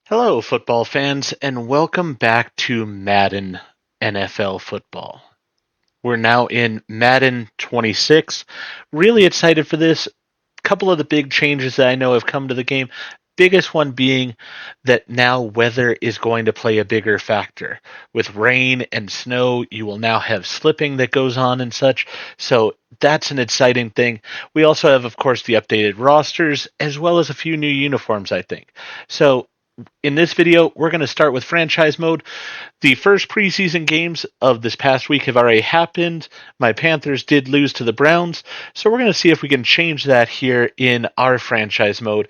Hello, football fans, and welcome back to Madden NFL football. We're now in Madden 26. Really excited for this. Couple of the big changes that I know have come to the game. Biggest one being that now weather is going to play a bigger factor. With rain and snow, you will now have slipping that goes on and such. So that's an exciting thing. We also have, of course, the updated rosters as well as a few new uniforms, I think. So in this video, we're going to start with franchise mode. The first preseason games of this past week have already happened. My Panthers did lose to the Browns, so we're going to see if we can change that here in our franchise mode.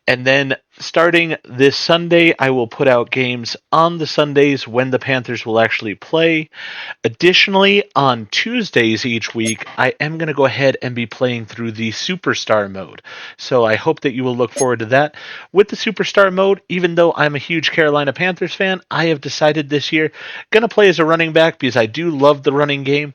And then starting this Sunday, I will put out games on the Sundays when the Panthers will actually play. Additionally, on Tuesdays each week, I am going to go ahead and be playing through the Superstar mode. So I hope that you will look forward to that. With the Superstar mode, even though I'm a huge Carolina Panthers fan, I have decided this year going to play as a running back because I do love the running game.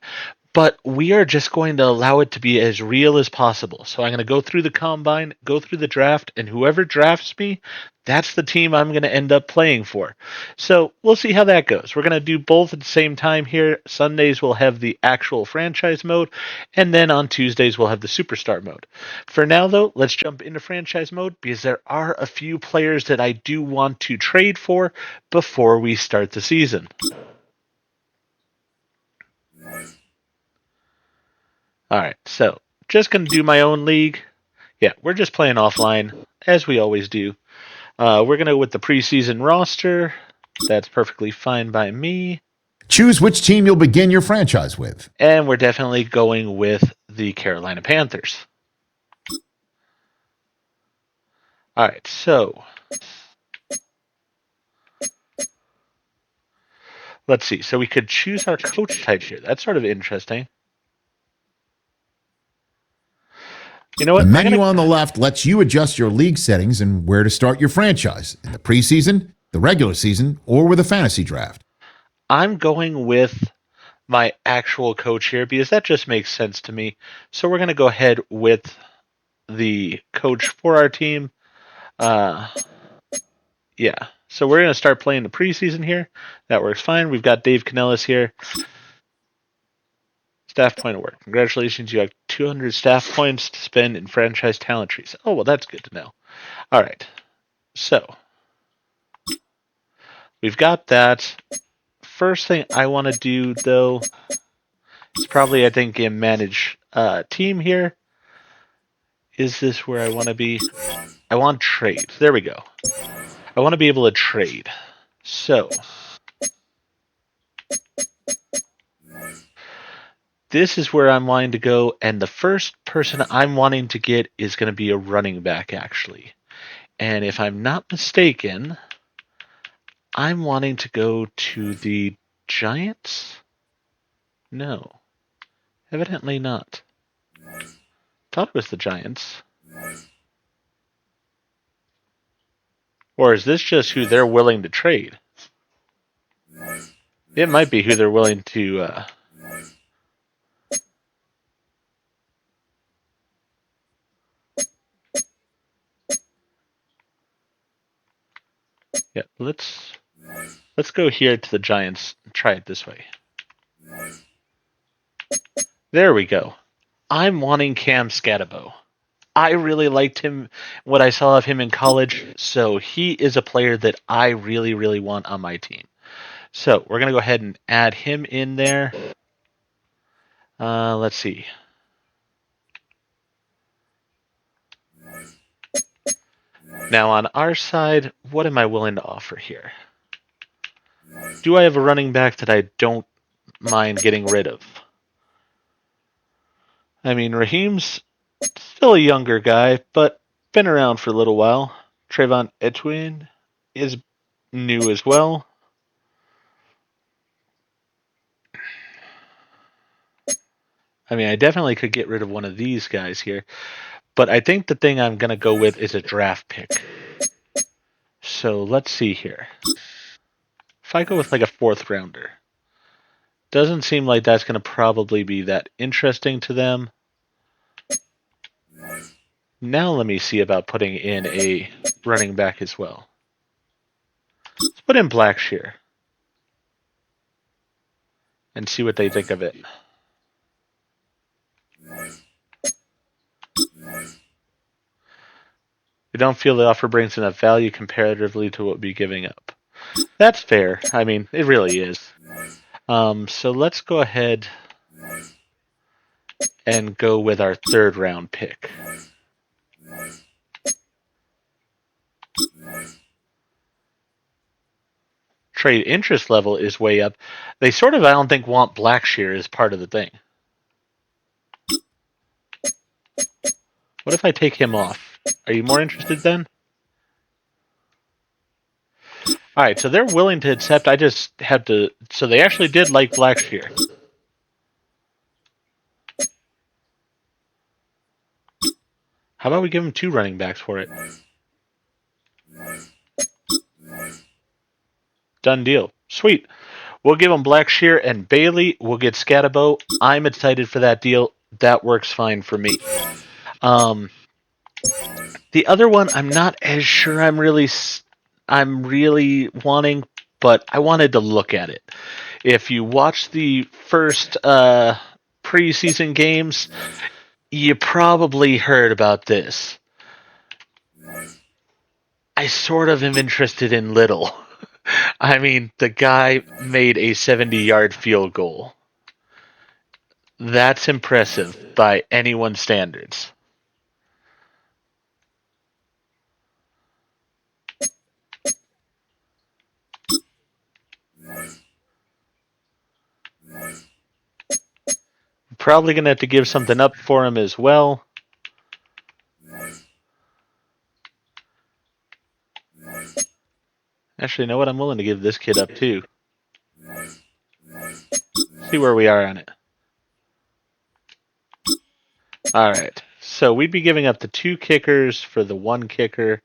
But we are just going to allow it to be as real as possible. So I'm going to go through the combine, go through the draft, and whoever drafts me, that's the team I'm going to end up playing for. So we'll see how that goes. We're going to do both at the same time here. Sundays we'll have the actual franchise mode, and then on Tuesdays we'll have the superstar mode. For now, though, let's jump into franchise mode because there are a few players that I do want to trade for before we start the season. All right, so just going to do my own league. Yeah, we're just playing offline, as we always do. We're going to go with the preseason roster. That's perfectly fine by me. Choose which team you'll begin your franchise with. And we're definitely going with the Carolina Panthers. All right, so let's see. So we could choose our coach type here. That's sort of interesting. You know what? The menu on the left lets you adjust your league settings and where to start your franchise in the preseason, the regular season, or with a fantasy draft. I'm going with my actual coach here because that just makes sense to me. So we're going to go ahead with the coach for our team. Yeah. So we're going to start playing the preseason here. That works fine. We've got Dave Canellis here. Staff point of work. Congratulations, you have 200 staff points to spend in franchise talent trees. Oh, well, that's good to know. All right. So we've got that. First thing I want to do, though, is probably, I think, manage team here. Is this where I want to be? I want trade. There we go. I want to be able to trade. So this is where I'm wanting to go, and the first person I'm wanting to get is going to be a running back, actually. And if I'm not mistaken, I'm wanting to go to the Giants? No. Evidently not. Thought it was the Giants. Or is this just who they're willing to trade? It might be who they're willing to... Yeah, let's go here to the Giants and try it this way. There we go. I'm wanting Cam Scatabo. I really liked him, what I saw of him in college, so he is a player that I really, really want on my team. So we're going to go ahead and add him in there. Let's see. Now on our side, what am I willing to offer here? Do I have a running back that I don't mind getting rid of? I mean, Raheem's still a younger guy, but been around for a little while. Trayvon Etienne is new as well. I mean, I definitely could get rid of one of these guys here, but I think the thing I'm going to go with is a draft pick. So let's see here. If I go with like a fourth rounder, doesn't seem like that's going to probably be that interesting to them. Now let me see about putting in a running back as well. Let's put in Blackshear and see what they think of it. We don't feel the offer brings enough value comparatively to what we're giving up. That's fair. I mean, it really is. So let's go ahead and go with our 3rd round pick. Trade interest level is way up. They sort of, I don't think, want Blackshear as part of the thing. What if I take him off? Are you more interested then? All right, so they're willing to accept. I just have to. So they actually did like Blackshear. How about we give him 2 running backs for it? Done deal. Sweet. We'll give him Blackshear and Bailey. We'll get Scatabo. I'm excited for that deal. That works fine for me. The other one, I'm not as sure I'm really wanting, but I wanted to look at it. If you watch the first preseason games, you probably heard about this. I sort of am interested in Little. I mean, the guy made a 70-yard field goal. That's impressive by anyone's standards. Probably going to have to give something up for him as well. Actually, you know what? I'm willing to give this kid up too. See where we are on it. All right. So we'd be giving up the 2 kickers for the 1 kicker.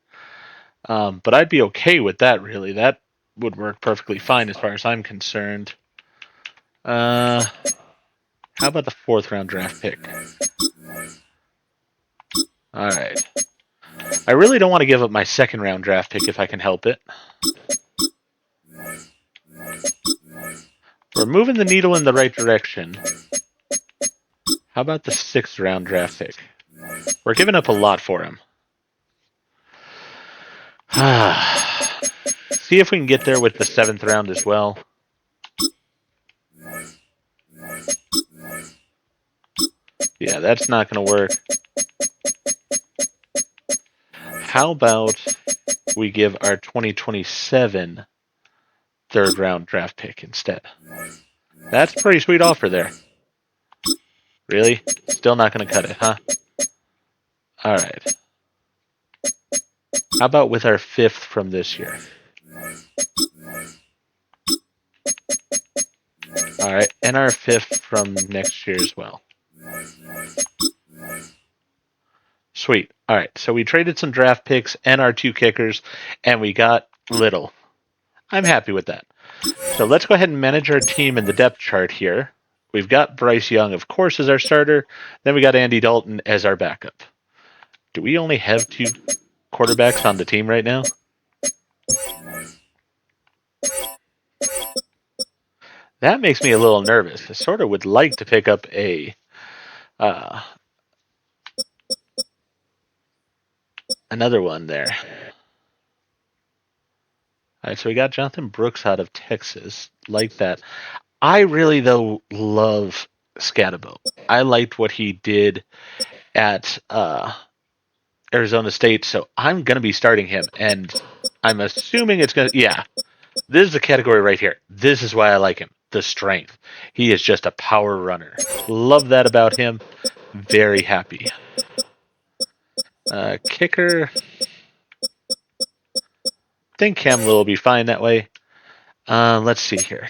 But I'd be okay with that, really. That would work perfectly fine as far as I'm concerned. How about the 4th round draft pick? All right. I really don't want to give up my 2nd round draft pick if I can help it. We're moving the needle in the right direction. How about the 6th round draft pick? We're giving up a lot for him. See if we can get there with the 7th round as well. Yeah, that's not going to work. How about we give our 2027 3rd round draft pick instead? That's a pretty sweet offer there. Really? Still not going to cut it, huh? All right. How about with our 5th from this year? All right, and our 5th from next year as well. Sweet. All right, so we traded some draft picks and our 2 kickers, and we got Little. I'm happy with that. So let's go ahead and manage our team in the depth chart here. We've got Bryce Young, of course, as our starter. Then we got Andy Dalton as our backup. Do we only have 2 quarterbacks on the team right now? That makes me a little nervous. I sort of would like to pick up another one there. All right, so we got Jonathan Brooks out of Texas. Like that. I really, though, love Scatabo. I liked what he did at Arizona State, so I'm going to be starting him. And I'm assuming it's going to, yeah, this is the category right here. This is why I like him. The strength. He is just a power runner. Love that about him. Very happy. Kicker. Think Cam Little will be fine that way. Let's see here.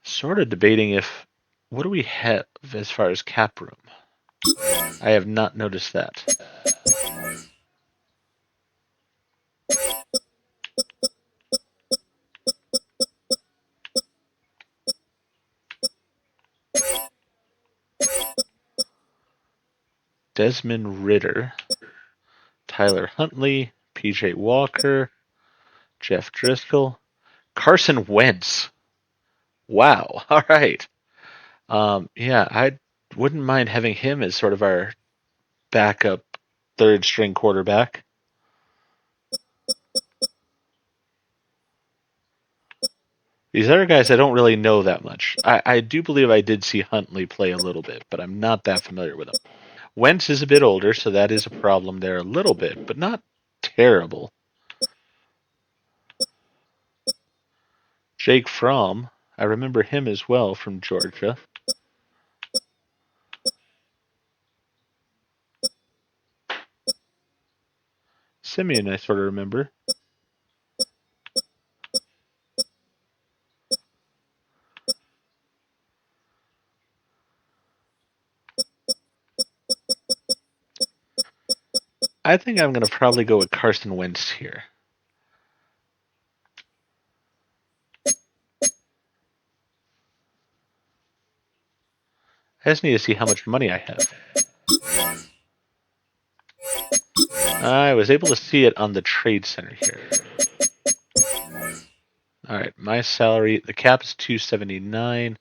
Sort of debating if, what do we have as far as cap room? I have not noticed that. Desmond Ritter Tyler Huntley, PJ Walker, Jeff Driscoll, Carson Wentz. Wow. All right. Yeah, I wouldn't mind having him as sort of our backup third string quarterback. These other guys I don't really know that much. I do believe I did see Huntley play a little bit, but I'm not that familiar with him. Wentz is a bit older, so that is a problem there a little bit, but not terrible. Jake Fromm, I remember him as well from Georgia. Simeon, I sort of remember. I think I'm going to probably go with Carson Wentz here. I just need to see how much money I have. I was able to see it on the trade center here. All right, my salary, the cap is 279.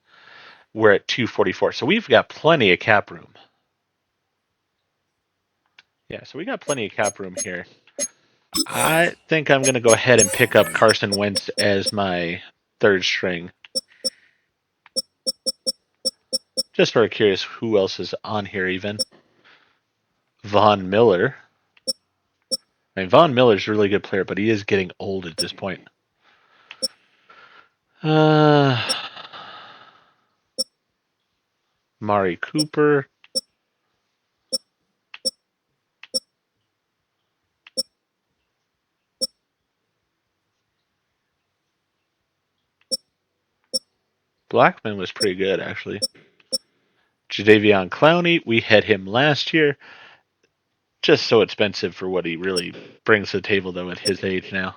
We're at 244. So we've got plenty of cap room. Yeah, so we got plenty of cap room here. I think I'm going to go ahead and pick up Carson Wentz as my third string. Just sort of curious who else is on here even. Von Miller. I mean, Von Miller's a really good player, but he is getting old at this point. Mari Cooper. Blackman was pretty good, actually. Jadeveon Clowney, we had him last year. Just so expensive for what he really brings to the table, though, at his age now.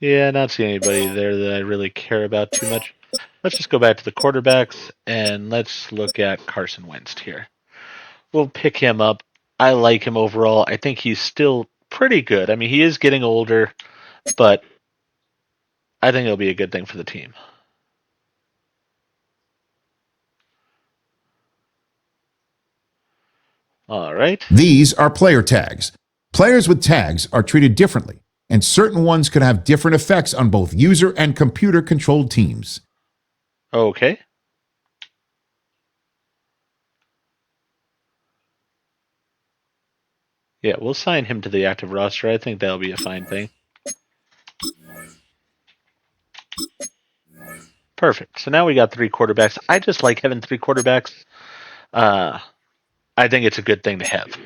Yeah, not seeing anybody there that I really care about too much. Let's just go back to the quarterbacks and let's look at Carson Wentz here. We'll pick him up. I like him overall. I think he's still pretty good. I mean, he is getting older, but I think it'll be a good thing for the team. All right. These are player tags. Players with tags are treated differently, and certain ones could have different effects on both user and computer controlled teams. Okay. Yeah, we'll sign him to the active roster. I think that'll be a fine thing. Perfect. So now we got three quarterbacks. I just like having three quarterbacks. I think it's a good thing to have.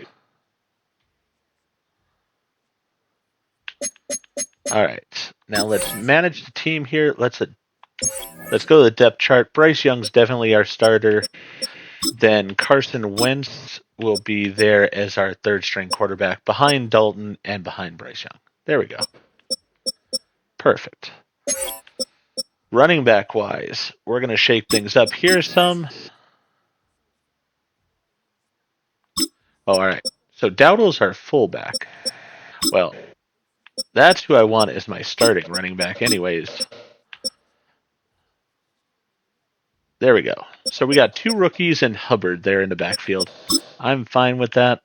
All right. Now let's manage the team here. Let's go to the depth chart. Bryce Young's definitely our starter. Then Carson Wentz will be there as our third string quarterback behind Dalton and behind Bryce Young. There we go. Perfect. Running back wise, we're going to shake things up here some. Oh, all right. So Dowdle's our fullback. Well, that's who I want as my starting running back anyways. There we go. So we got two rookies and Hubbard there in the backfield. I'm fine with that.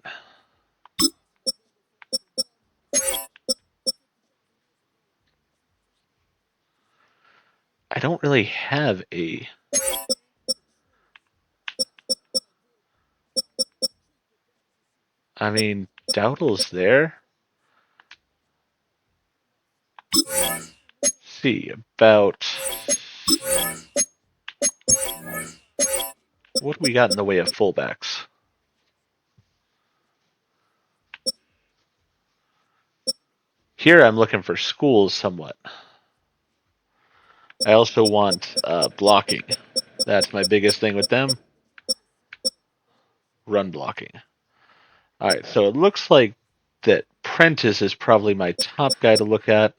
I don't really have a... I mean, Dowdle's there. Let's see, about... What do we got in the way of fullbacks? Here I'm looking for schools somewhat. I also want blocking. That's my biggest thing with them. Run blocking. All right, so it looks like that Prentice is probably my top guy to look at.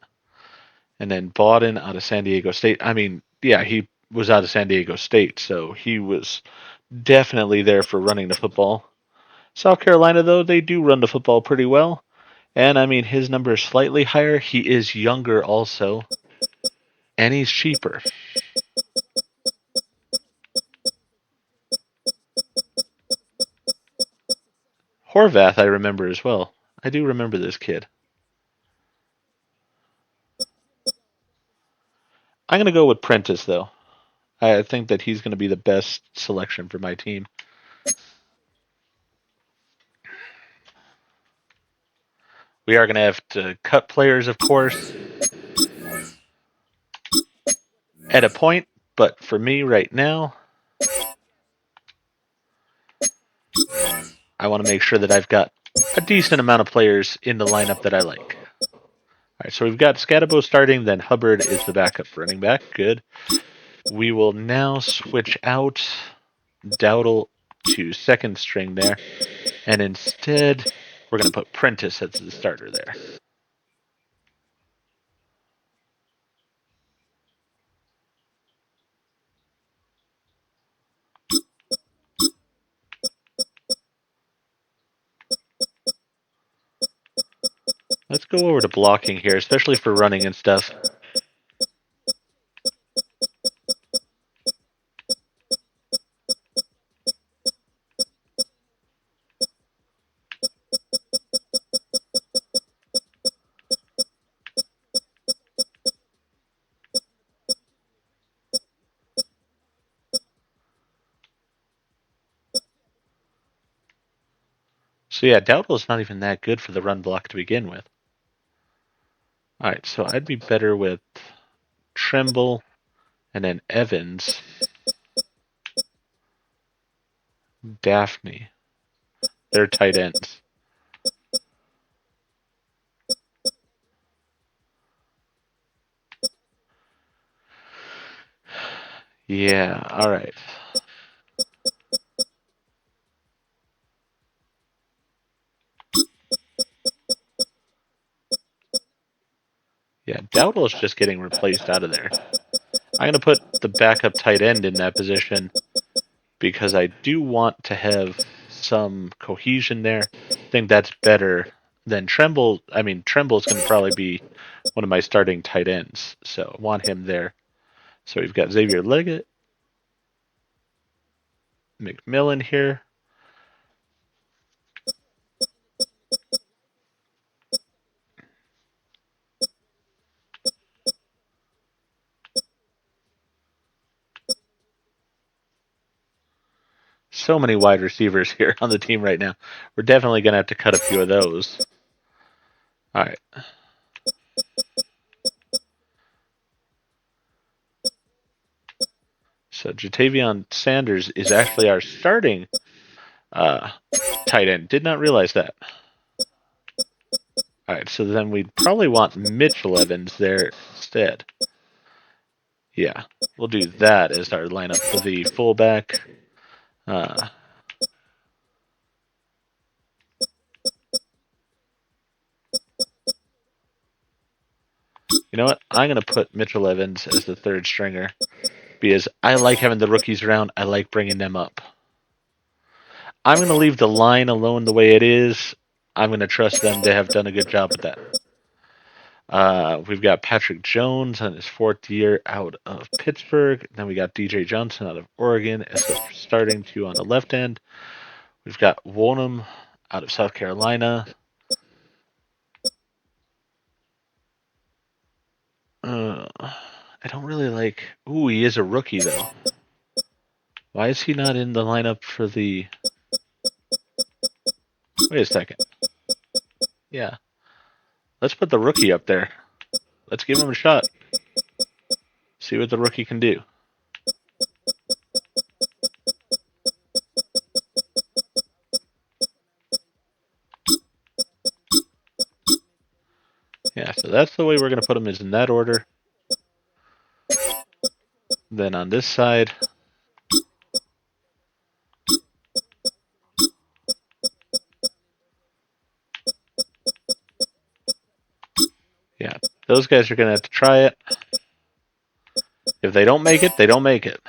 And then Bawden out of San Diego State. I mean, yeah, he was out of San Diego State, so he was definitely there for running the football. South Carolina, though, they do run the football pretty well. And I mean, his number is slightly higher. He is younger also, and he's cheaper. Horvath, I remember as well. I do remember this kid. I'm going to go with Prentice, though. I think that he's going to be the best selection for my team. We are going to have to cut players, of course, at a point, but for me right now, I want to make sure that I've got a decent amount of players in the lineup that I like. All right, so we've got Scatabo starting, then Hubbard is the backup running back. Good. We will now switch out Dowdle to second string there, and instead we're going to put Prentice as the starter there. Let's go over to blocking here, especially for running and stuff. So yeah, Dowdle's not even that good for the run block to begin with. All right, so I'd be better with Trimble and then Evans, Daphne. They're tight ends. Yeah, all right. Yeah, Dowdle's just getting replaced out of there. I'm going to put the backup tight end in that position because I do want to have some cohesion there. I think that's better than Tremble. I mean, Tremble is going to probably be one of my starting tight ends, so I want him there. So we've got Xavier Leggett, McMillan here. So many wide receivers here on the team right now. We're definitely going to have to cut a few of those. All right. So Jatavion Sanders is actually our starting tight end. Did not realize that. All right, so then we'd probably want Mitchell Evans there instead. Yeah, we'll do that as our lineup for the fullback. You know what? I'm going to put Mitchell Evans as the third stringer because I like having the rookies around. I like bringing them up. I'm going to leave the line alone the way it is. I'm going to trust them. They have done a good job with that. We've got Patrick Jones on his fourth year out of Pittsburgh. Then we got DJ Johnson out of Oregon as the starting two on the left end. We've got Wonham out of South Carolina. I don't really like. Ooh, he is a rookie though. Why is he not in the lineup for the? Wait a second. Yeah, let's put the rookie up there. Let's give him a shot. See what the rookie can do. Yeah, so that's the way we're going to put him, is in that order. Then on this side, yeah, Those guys are going to have to try it. If they don't make it, they don't make it.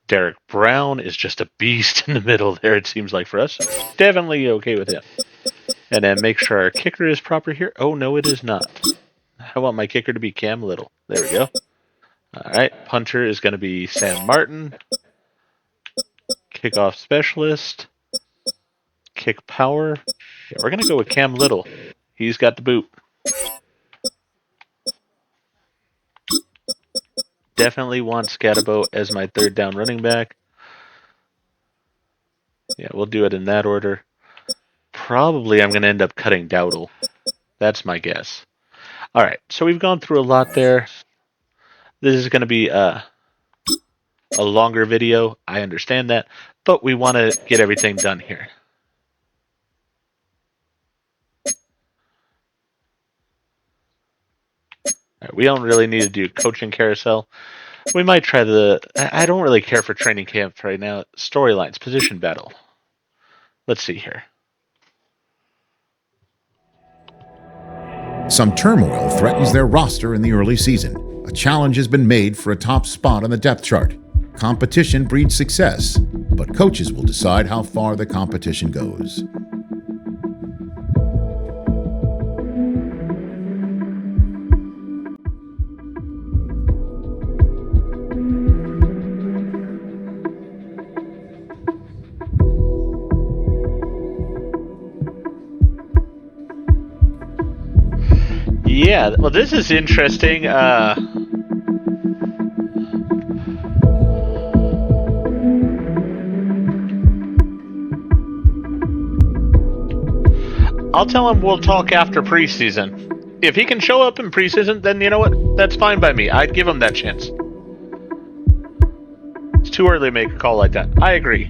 Derek Brown is just a beast in the middle there, it seems like for us. Definitely okay with him. And then make sure our kicker is proper here. Oh, no, it is not. I want my kicker to be Cam Little. There we go. All right, punter is going to be Sam Martin. Kickoff specialist. Kick power. Yeah, we're going to go with Cam Little. He's got the boot. Definitely want Scatabo as my third down running back. Yeah, we'll do it in that order. Probably I'm going to end up cutting Dowdle. That's my guess. All right, so we've gone through a lot there. This is going to be a longer video. I understand that, but we want to get everything done here. Right, we don't really need to do coaching carousel. We might try I don't really care for training camp right now. Storylines, position battle. Let's see here. Some turmoil threatens their roster in the early season. A challenge has been made for a top spot on the depth chart. Competition breeds success, but coaches will decide how far the competition goes. Yeah, well, this is interesting. I'll tell him we'll talk after preseason. If he can show up in preseason, then you know what? That's fine by me. I'd give him that chance. It's too early to make a call like that. I agree.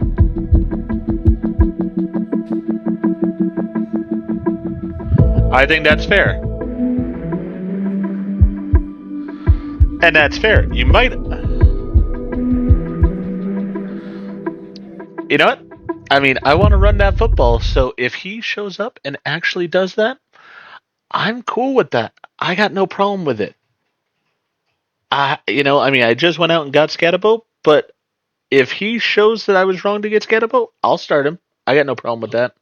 I think that's fair. And that's fair. You might... You know what? I mean, I want to run that football, so if he shows up and actually does that, I'm cool with that. I got no problem with it. I just went out and got Scatabo, but if he shows that I was wrong to get Scatabo, I'll start him. I got no problem with that.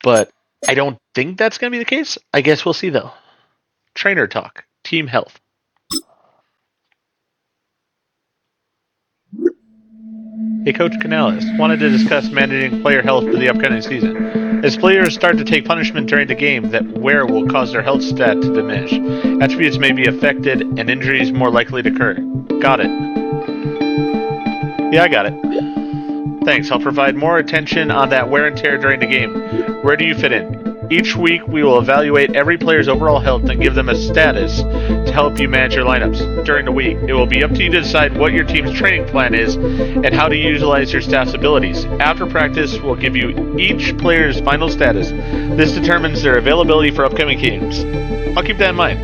But I don't think that's going to be the case. I guess we'll see, though. Trainer talk. Team health. Hey, Coach Canales, wanted to discuss managing player health for the upcoming season. As players start to take punishment during the game, that wear will cause their health stat to diminish. Attributes may be affected, and injuries more likely to occur. Got it. Yeah, I got it. Thanks, I'll provide more attention on that wear and tear during the game. Where do you fit in? Each week, we will evaluate every player's overall health and give them a status to help you manage your lineups. During the week, it will be up to you to decide what your team's training plan is and how to utilize your staff's abilities. After practice, we'll give you each player's final status. This determines their availability for upcoming games. I'll keep that in mind.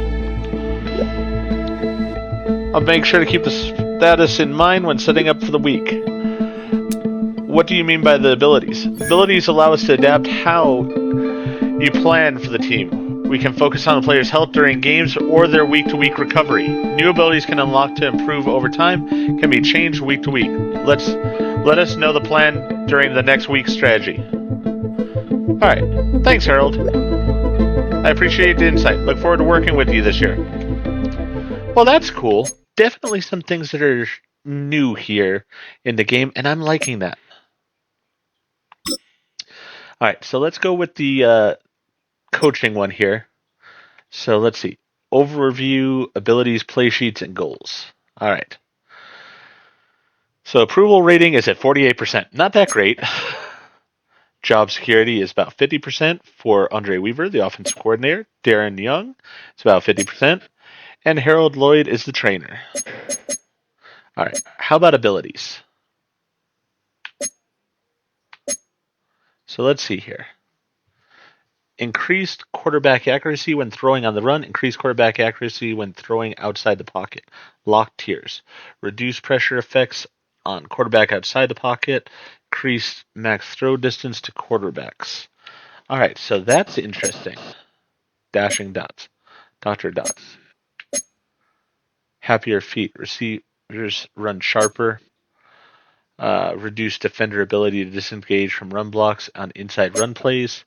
I'll make sure to keep the status in mind when setting up for the week. What do you mean by the abilities? Abilities allow us to adapt how you plan for the team. We can focus on the player's health during games or their week-to-week recovery. New abilities can unlock to improve over time, can be changed week to week. Let us know the plan during the next week's strategy. Alright, thanks Harold. I appreciate the insight. Look forward to working with you this year. Well, that's cool. Definitely some things that are new here in the game, and I'm liking that. Alright, so let's go with the coaching one here. So let's see. Overview, abilities, play sheets, and goals. All right. So approval rating is at 48%. Not that great. Job security is about 50% for Andre Weaver, the offensive coordinator. Darren Young is about 50%. And Harold Lloyd is the trainer. All right. How about abilities? So let's see here. Increased quarterback accuracy when throwing on the run. Increased quarterback accuracy when throwing outside the pocket. Locked tiers. Reduced pressure effects on quarterback outside the pocket. Increased max throw distance to quarterbacks. All right, so that's interesting. Dashing dots. Dr. Dots. Happier feet. Receivers run sharper. Reduce defender ability to disengage from run blocks on inside run plays.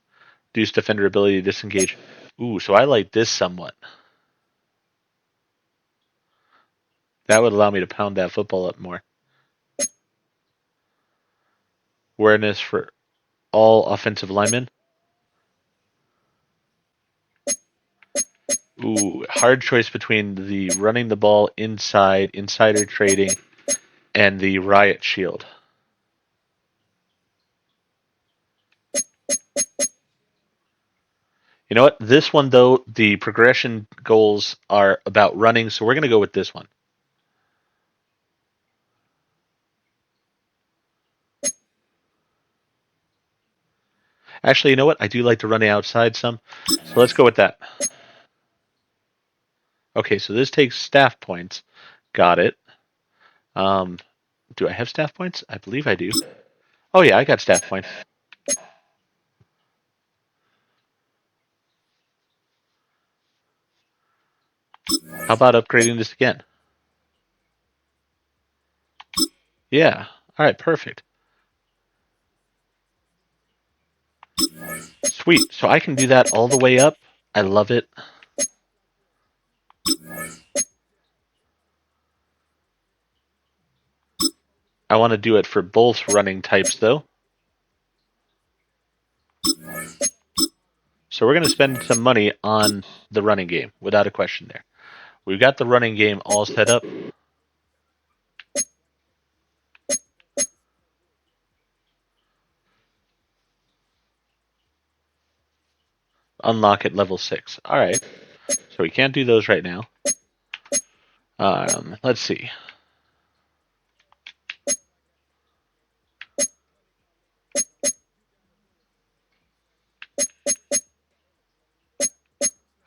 Reduce defender ability to disengage. Ooh, so I like this somewhat. That would allow me to pound that football up more. Awareness for all offensive linemen. Ooh, hard choice between the running the ball inside, insider trading, and the riot shield. You know what? This one, though, the progression goals are about running, so we're going to go with this one. Actually, you know what? I do like to run outside some, so let's go with that. Okay, so this takes staff points. Got it. Um, do I have staff points? I believe I do. Oh yeah, I got staff points. How about upgrading this again? Yeah. All right, perfect. Sweet. So I can do that all the way up. I love it. I want to do it for both running types, though. So we're going to spend some money on the running game, without a question there. We've got the running game all set up. Unlock at level 6. All right. So we can't do those right now. Let's see.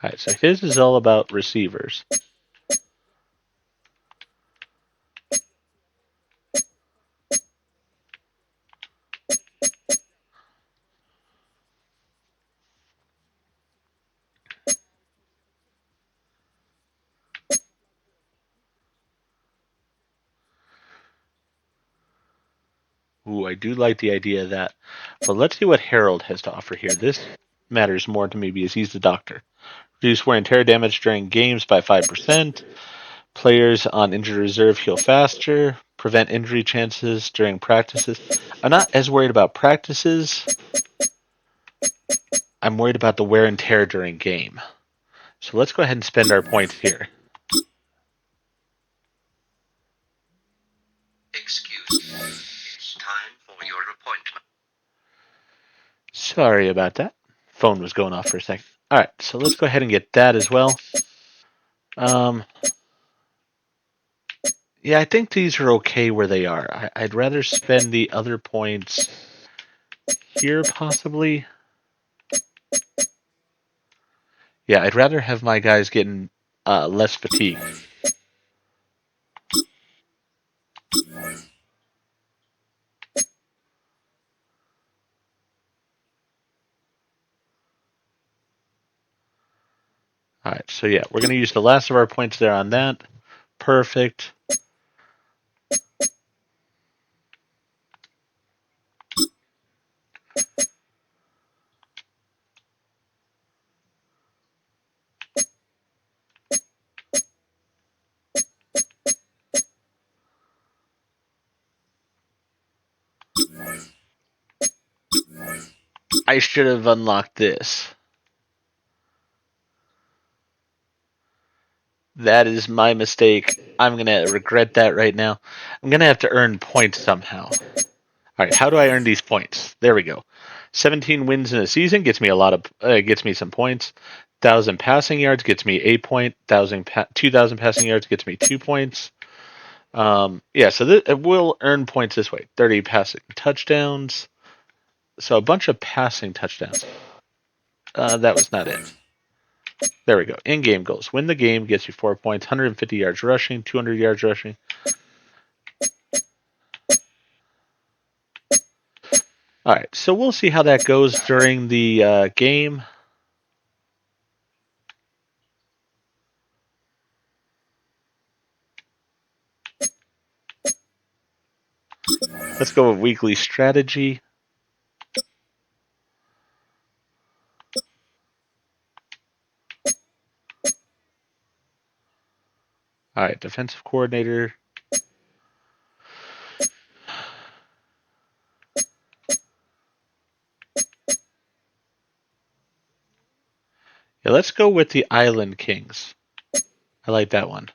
All right, so his is all about receivers. Ooh, I do like the idea of that. But let's see what Harold has to offer here. This matters more to me because he's the doctor. Reduce wear and tear damage during games by 5%. Players on injured reserve heal faster. Prevent injury chances during practices. I'm not as worried about practices. I'm worried about the wear and tear during game. So let's go ahead and spend our points here. Excuse me. It's time for your appointment. Sorry about that. Phone was going off for a second. All right, so let's go ahead and get that as well. Um, yeah, I think these are okay where they are. I'd rather spend the other points here, possibly. Yeah, I'd rather have my guys getting less fatigue. All right, so yeah, we're going to use the last of our points there on that. Perfect. I should have unlocked this. That is my mistake. I'm going to regret that right now. I'm going to have to earn points somehow. All right, how do I earn these points? There we go. 17 wins in a season gets me gets me some points. 1,000 passing yards gets me 8 points. 2,000 passing yards gets me 2 points. Yeah, so it will earn points this way. 30 passing touchdowns. So a bunch of passing touchdowns. That was not it. There we go. In-game goals. Win the game gets you 4 points. 150 yards rushing. 200 yards rushing. All right, so we'll see how that goes during the game. Let's go with weekly strategy. All right, defensive coordinator. Yeah, let's go with the Island Kings. I like that one.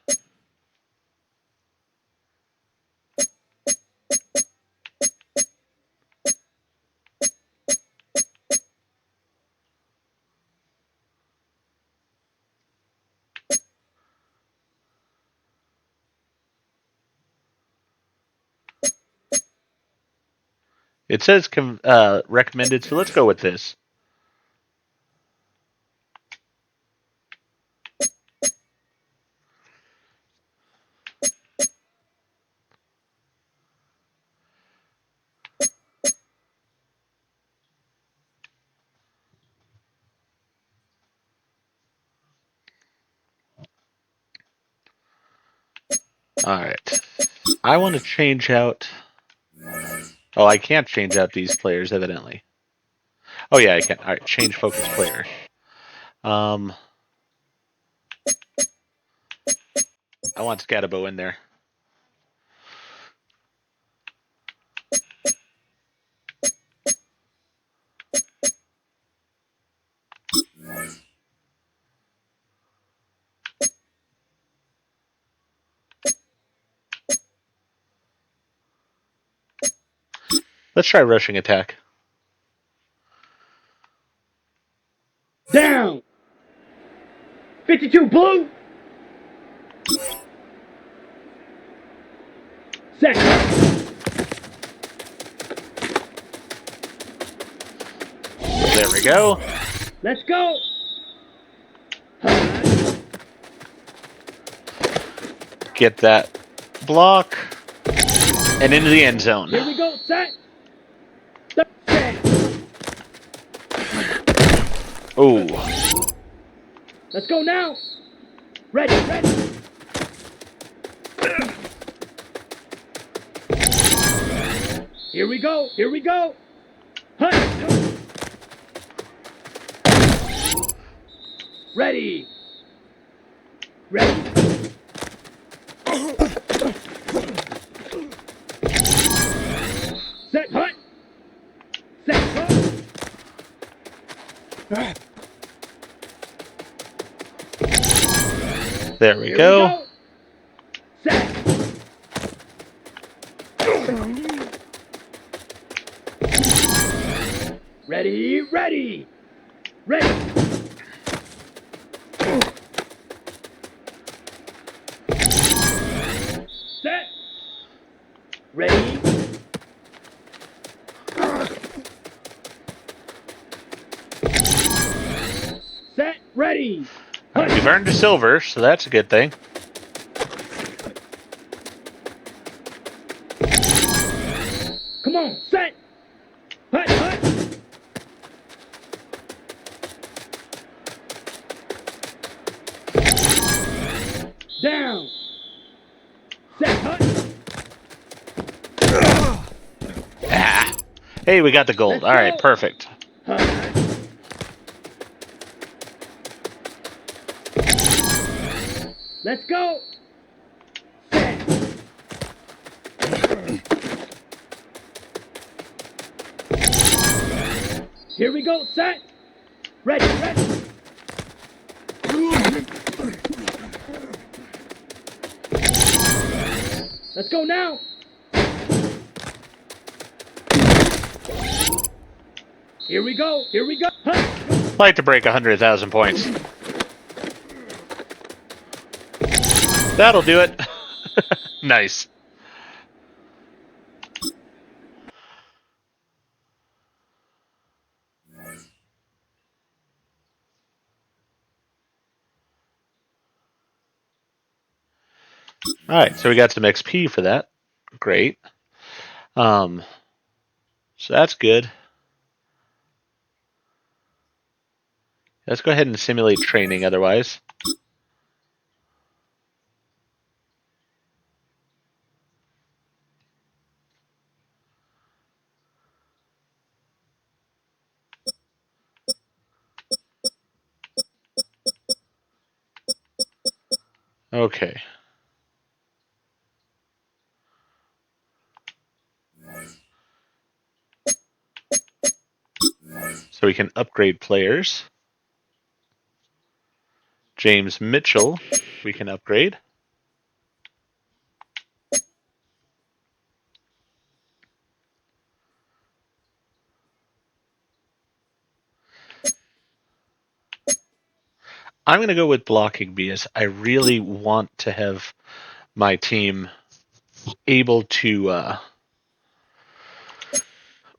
It says recommended, so let's go with this. All right. I want to change out. Oh, I can't change out these players, evidently. Oh, yeah, I can. All right, change focus player. I want Scatabo in there. Let's try rushing attack. Down. 52 blue. Second. There we go. Let's go. Get that block. And into the end zone. Here we go. Set. Oh. Let's go now. Ready. Here we go. Hunt. Ready. Set. Hunt. Set. Hunt. There we go. Set. Ready. Set. Ready. Set. Ready. All right, we've earned a silver, so that's a good thing. Come on. Set. Hunt. Down. Set. Hunt. Ah. Hey, we got the gold. All right, perfect. Let's go. Here we go. Set. Ready. Let's go now. Here we go. Huh. Like to break 100,000 points. That'll do it. Nice. All right, so we got some XP for that. Great. So that's good. Let's go ahead and simulate training otherwise. Okay. So we can upgrade players. James Mitchell, we can upgrade. I'm going to go with blocking because I really want to have my team able to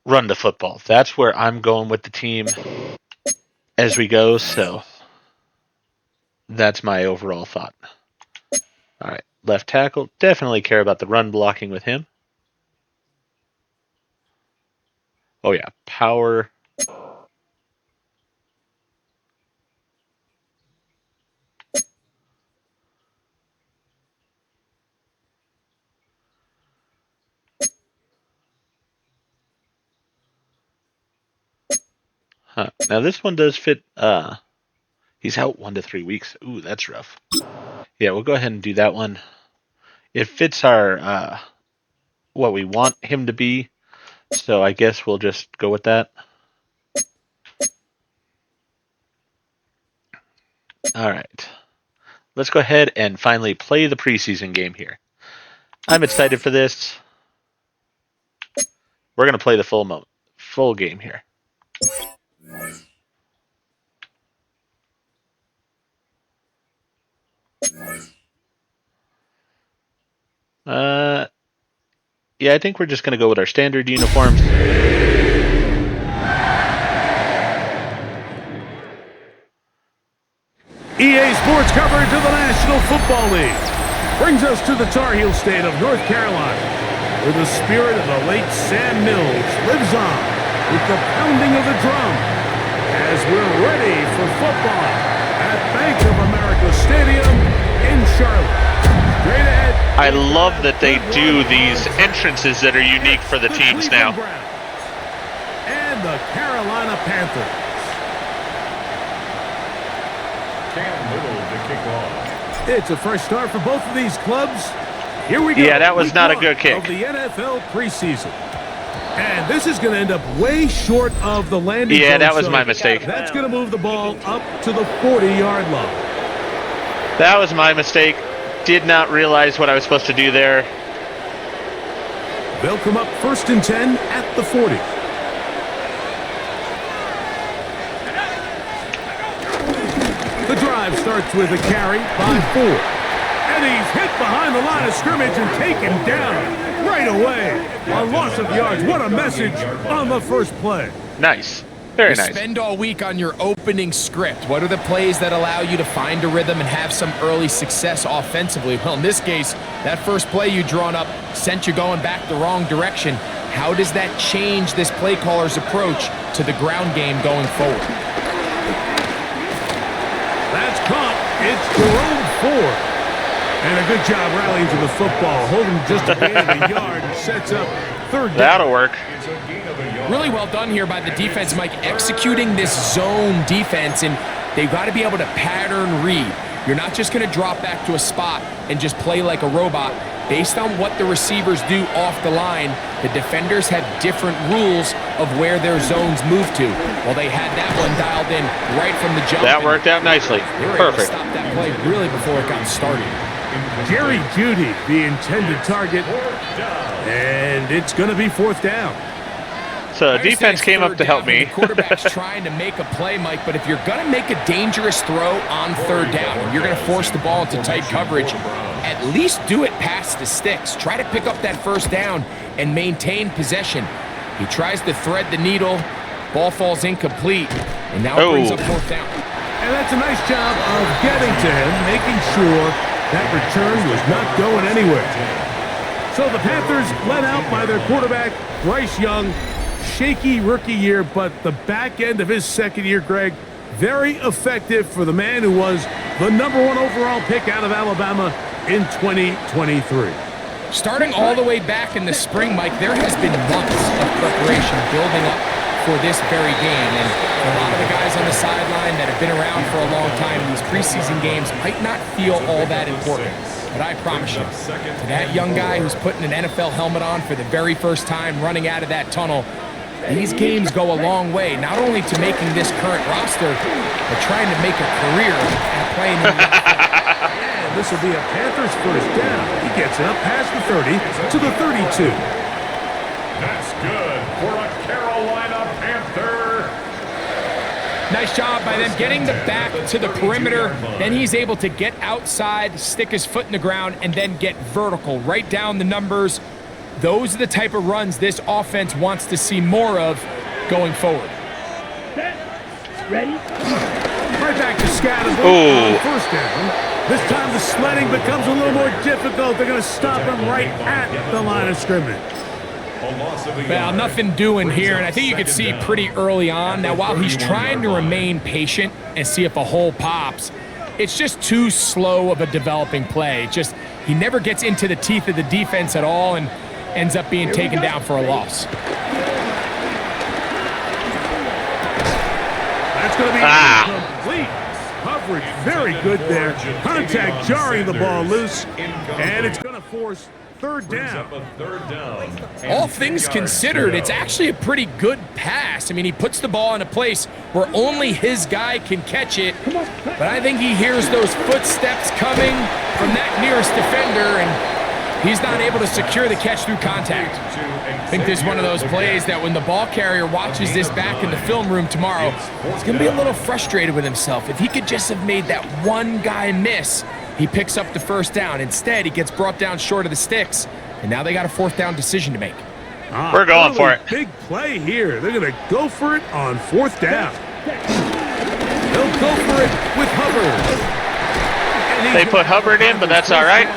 run the football. That's where I'm going with the team as we go, so that's my overall thought. All right, left tackle. Definitely care about the run blocking with him. Oh, yeah, power. Huh. Now, this one does fit. He's out 1 to 3 weeks. Ooh, that's rough. Yeah, we'll go ahead and do that one. It fits our what we want him to be, so I guess we'll just go with that. All right. Let's go ahead and finally play the preseason game here. I'm excited for this. We're going to play the full game here. Yeah, I think we're just going to go with our standard uniforms. EA Sports coverage of the National Football League brings us to the Tar Heel state of North Carolina, where the spirit of the late Sam Mills lives on with the pounding of the drum as we're ready for football at Bank of America Stadium in Charlotte. Straight ahead. I love that they do these entrances that are unique for the teams now. And the Carolina Panthers. It's a fresh start for both of these clubs. Here we go. Yeah, that was not a good kick. Of the NFL preseason. And this is going to end up way short of the landing zone. Yeah, that was my mistake. That's going to move the ball up to the 40-yard line. That was my mistake. Did not realize what I was supposed to do there. They'll come up 1st and 10 at the 40. The drive starts with a carry by 4. And he's hit behind the line of scrimmage and taken down right away. A loss of yards. What a message on the first play. Nice. Very You nice. spend all week on your opening script. What are the plays that allow you to find a rhythm and have some early success offensively? Well, in this case, that first play you drawn up sent you going back the wrong direction. How does that change this play caller's approach to the ground game going forward? That's caught. It's Jerome Ford. And a good job rallying to the football. Holding just a gain of a yard and sets up third down. That'll work. Really well done here by the defense, Mike, executing this zone defense, and they've got to be able to pattern read. You're not just going to drop back to a spot and just play like a robot. Based on what the receivers do off the line, the defenders have different rules of where their zones move to. Well, they had that one dialed in right from the jump. That worked out nicely. They were able to Perfect. stop that play really before it got started. Jerry Jeudy, the intended target. And it's going to be 4th down. So defense came up to help me. The quarterback's trying to make a play, Mike, but if you're going to make a dangerous throw on 3rd down, and you're going to force the ball into tight coverage, at least do it past the sticks. Try to pick up that 1st down and maintain possession. He tries to thread the needle. Ball falls incomplete, and now it brings up 4th down. And that's a nice job of getting to him, making sure that return was not going anywhere. So the Panthers led out by their quarterback, Bryce Young. Shaky rookie year, but the back end of his 2nd year, Greg, very effective for the man who was the #1 overall pick out of Alabama in 2023. Starting all the way back in the spring, Mike, there has been months of preparation building up for this very game. And a lot of the guys on the sideline that have been around for a long time, these preseason games might not feel all that important. But I promise you, to that young guy who's putting an NFL helmet on for the very first time, running out of that tunnel, these games go a long way, not only to making this current roster, but trying to make a career at playing in the NFL. And this will be a Panthers first down. He gets it up past the 30 to the 32. That's good for a Carolina Panther. Nice job by them getting the back to the perimeter. Then he's able to get outside, stick his foot in the ground, and then get vertical, right down the numbers. Those are the type of runs this offense wants to see more of going forward. Set. Ready? Right back to Scatterbo on first down. This time the sledding becomes a little more difficult. They're going to stop him right at the line of scrimmage. Well, nothing doing here, and I think you can see pretty early on. Now, while he's trying to remain patient and see if a hole pops, it's just too slow of a developing play. Just he never gets into the teeth of the defense at all and ends up being taken down for a loss. That's going to be complete coverage. Very good there. Contact jarring the ball loose, and it's going to force third down. All things considered, it's actually a pretty good pass. I mean, he puts the ball in a place where only his guy can catch it, but I think he hears those footsteps coming from that nearest defender, and he's not able to secure the catch through contact. I think this is one of those plays that when the ball carrier watches this back in the film room tomorrow, he's going to be a little frustrated with himself. If he could just have made that one guy miss, he picks up the first down. Instead, he gets brought down short of the sticks, and now they got a fourth down decision to make. We're going for it. Big play here. They're going to go for it on fourth down. They'll go for it with Hubbard. They put Hubbard in, but that's all right.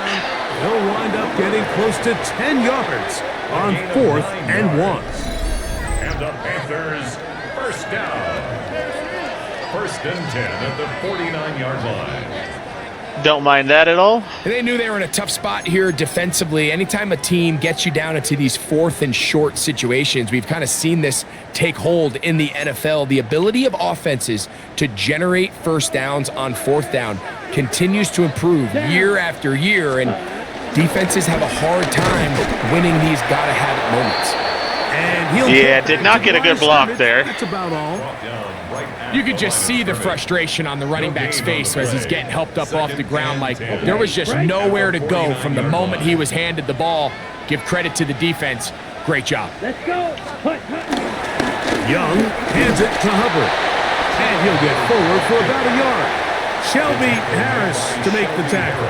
They'll wind up getting close to 10 yards on 4th and 1. And the Panthers first down. 1st and 10 at the 49-yard line. Don't mind that at all. They knew they were in a tough spot here defensively. Anytime a team gets you down into these 4th and short situations, we've kind of seen this take hold in the NFL. The ability of offenses to generate first downs on 4th down continues to improve year after year, and defenses have a hard time winning these gotta-have-it moments. And did not get a good block there. That's about all. You could just see the frustration on the running back's face as he's getting helped up off the ground. Like, there was just nowhere to go from the moment he was handed the ball. Give credit to the defense. Great job. Let's go. Hut, hut. Young hands it to Hubbard. And he'll get forward for about a yard. Shelby Harris to make the tackle.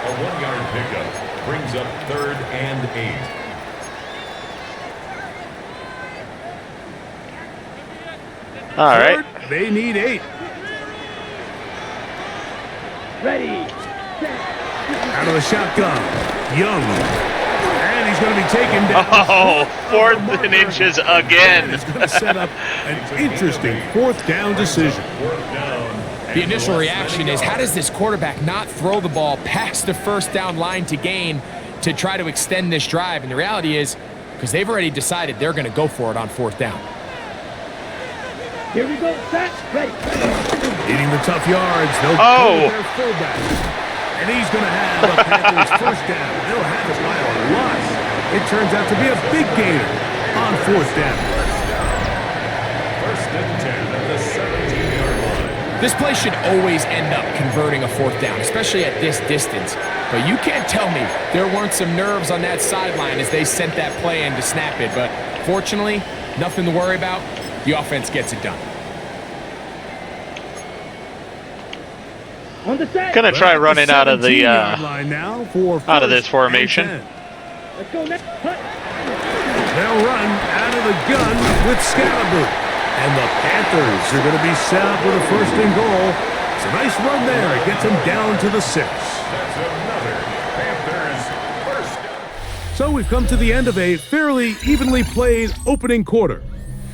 A 1-yard pickup brings up 3rd and 8. All right. They need 8. Ready. Out of the shotgun. Young. And he's going to be taken down. Oh, 4th and inches again. It's going to set up an interesting 4th down decision. The initial reaction is, how does this quarterback not throw the ball past the first down line to gain to try to extend this drive? And the reality is, because they've already decided they're going to go for it on 4th down. Here we go. Set. Ready. Eating the tough yards. They'll go to their fullback. And he's going to have a Panthers first down. They'll have it by a lot. It turns out to be a big gainer on 4th down. 1st and 10 at the 17-yard line. This play should always end up converting a 4th down, especially at this distance. But you can't tell me there weren't some nerves on that sideline as they sent that play in to snap it. But fortunately, nothing to worry about. The offense gets it done. On the set. Gonna try running out of the line now for out of this formation. Let's go next. Hut. They'll run out of the gun with Scalaboo. And the Panthers are going to be set up with a 1st and goal. It's a nice run there. It gets them down to the 6. That's another Panthers first down. So we've come to the end of a fairly evenly played opening quarter.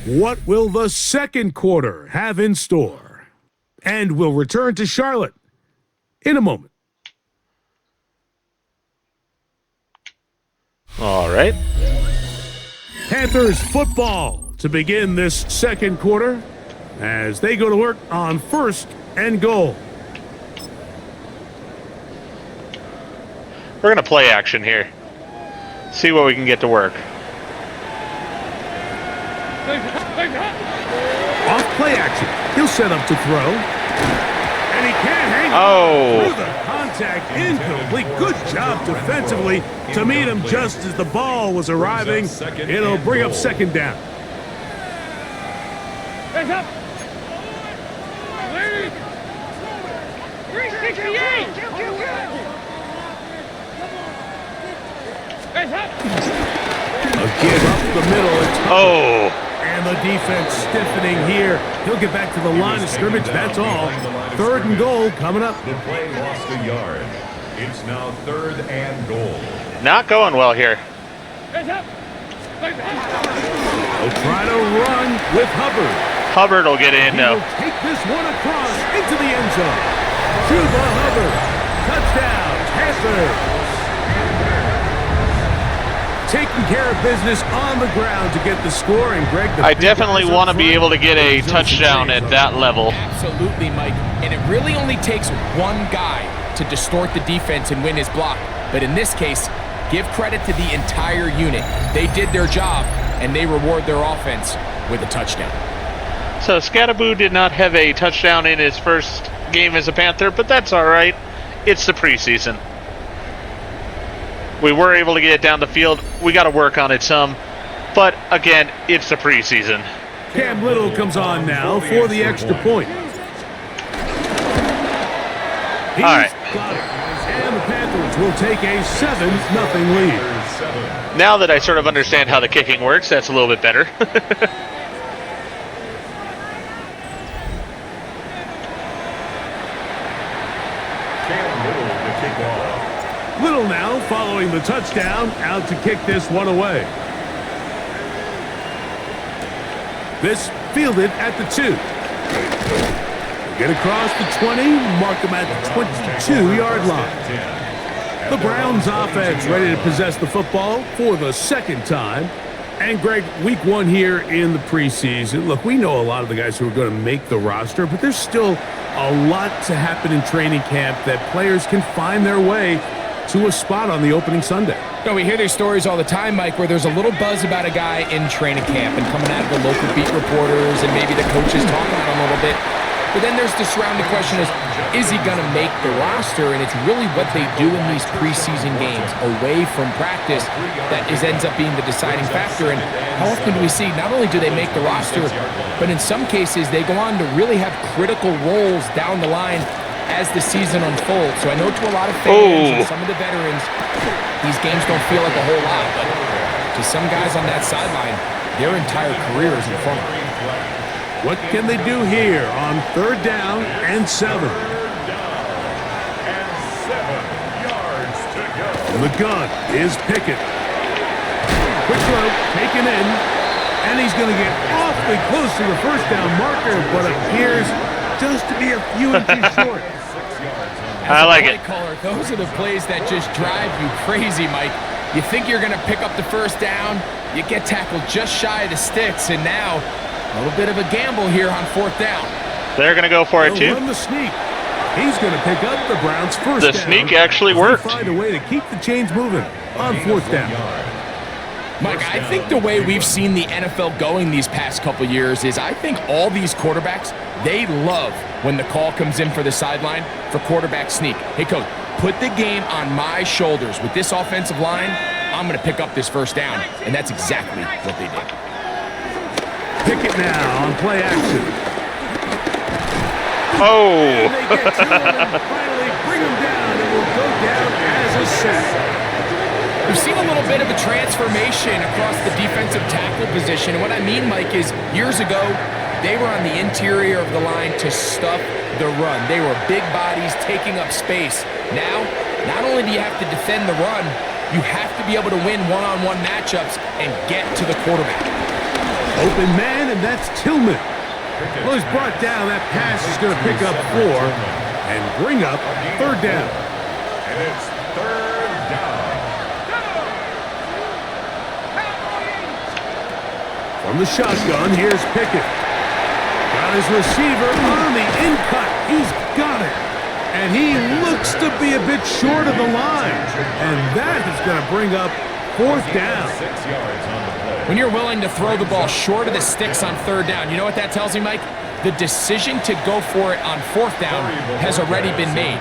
What will the second quarter have in store? And we'll return to Charlotte in a moment. All right. Panthers football to begin this second quarter as they go to work on 1st and goal. We're going to play action here. See what we can get to work. Off play action. He'll set up to throw. And he can't hang Oh. through the contact. Incomplete. Good job defensively to meet him just as the ball was arriving. It'll bring up 2nd down. Hands up. 368. Hands up. A give up the middle. Oh. And the defense stiffening here. He'll get back to the line of scrimmage. That's all. 3rd and goal coming up. The play lost a yard. It's now 3rd and goal. Not going well here. Hands up. They'll try to run with Hubbard. Hubbard will get in, He though. will take this one across into the end zone. Cuba Hubbard. Touchdown, Panthers. Taking care of business on the ground to get the score. And Greg, I definitely want to be able to get a touchdown at that level. Absolutely, Mike. And it really only takes one guy to distort the defense and win his block. But in this case, give credit to the entire unit. They did their job, and they reward their offense with a touchdown. So Scatterboo did not have a touchdown in his first game as a Panther, but that's all right. It's the preseason. We were able to get it down the field. We got to work on it some. But, again, it's the preseason. Cam Little comes on now for the extra point. He's All right. got it. And the Panthers will take a 7-0 lead. Now that I sort of understand how the kicking works, that's a little bit better. Little now following the touchdown, out to kick this one away. This fielded at the 2. Get across the 20, mark them at the 22-yard line. The Browns offense ready to possess the football for the 2nd time. And Greg, week 1 here in the preseason. Look, we know a lot of the guys who are going to make the roster, but there's still a lot to happen in training camp that players can find their way to a spot on the opening Sunday. No, we hear these stories all the time, Mike, where there's a little buzz about a guy in training camp and coming out of the local beat reporters and maybe the coaches talking about him a little bit. But then there's the surrounding question is he going to make the roster? And it's really what they do in these preseason games away from practice that ends up being the deciding factor. And how often do we see not only do they make the roster, but in some cases they go on to really have critical roles down the line as the season unfolds. So I know to a lot of fans and some of the veterans, these games don't feel like a whole lot, but to some guys on that sideline, their entire career is in front of them. What can they do here on 3rd down and 7? And the gun is Pickett. Quick throw, taken in, and he's going to get awfully close to the 1st down marker, but appears just to be a few inches short. I like it. Caller, those are the plays that just drive you crazy, Mike. You think you're going to pick up the 1st down, you get tackled just shy of the sticks, and now a little bit of a gamble here on 4th down. They're going to go for it, too. Run the sneak. He's going to pick up the Browns' 1st down. The sneak actually worked. Find a way to keep the chains moving on 4th down. Mike, I think the way we've seen the NFL going these past couple years is I think all these quarterbacks, they love when the call comes in for the sideline for quarterback sneak. Hey, coach, put the game on my shoulders. With this offensive line, I'm going to pick up this 1st down. And that's exactly what they did. Pickett now on play action. Oh. And they get to him and finally bring him down. It will go down as a sack. We've seen a little bit of a transformation across the defensive tackle position. And what I mean, Mike, is years ago, they were on the interior of the line to stuff the run. They were big bodies taking up space. Now, not only do you have to defend the run, you have to be able to win one-on-one matchups and get to the quarterback. Open man, and that's Tillman. Well, he's brought down. That pass is going to pick up 4 and bring up 3rd down. And it's 3rd down. From the shotgun, here's Pickett. Got his receiver on the in-cut. He's got it. And he looks to be a bit short of the line. And that is going to bring up fourth down. 6 yards on the play. When you're willing to throw the ball short of the sticks on third down, you know what that tells me, Mike? The decision to go for it on fourth down has already been made.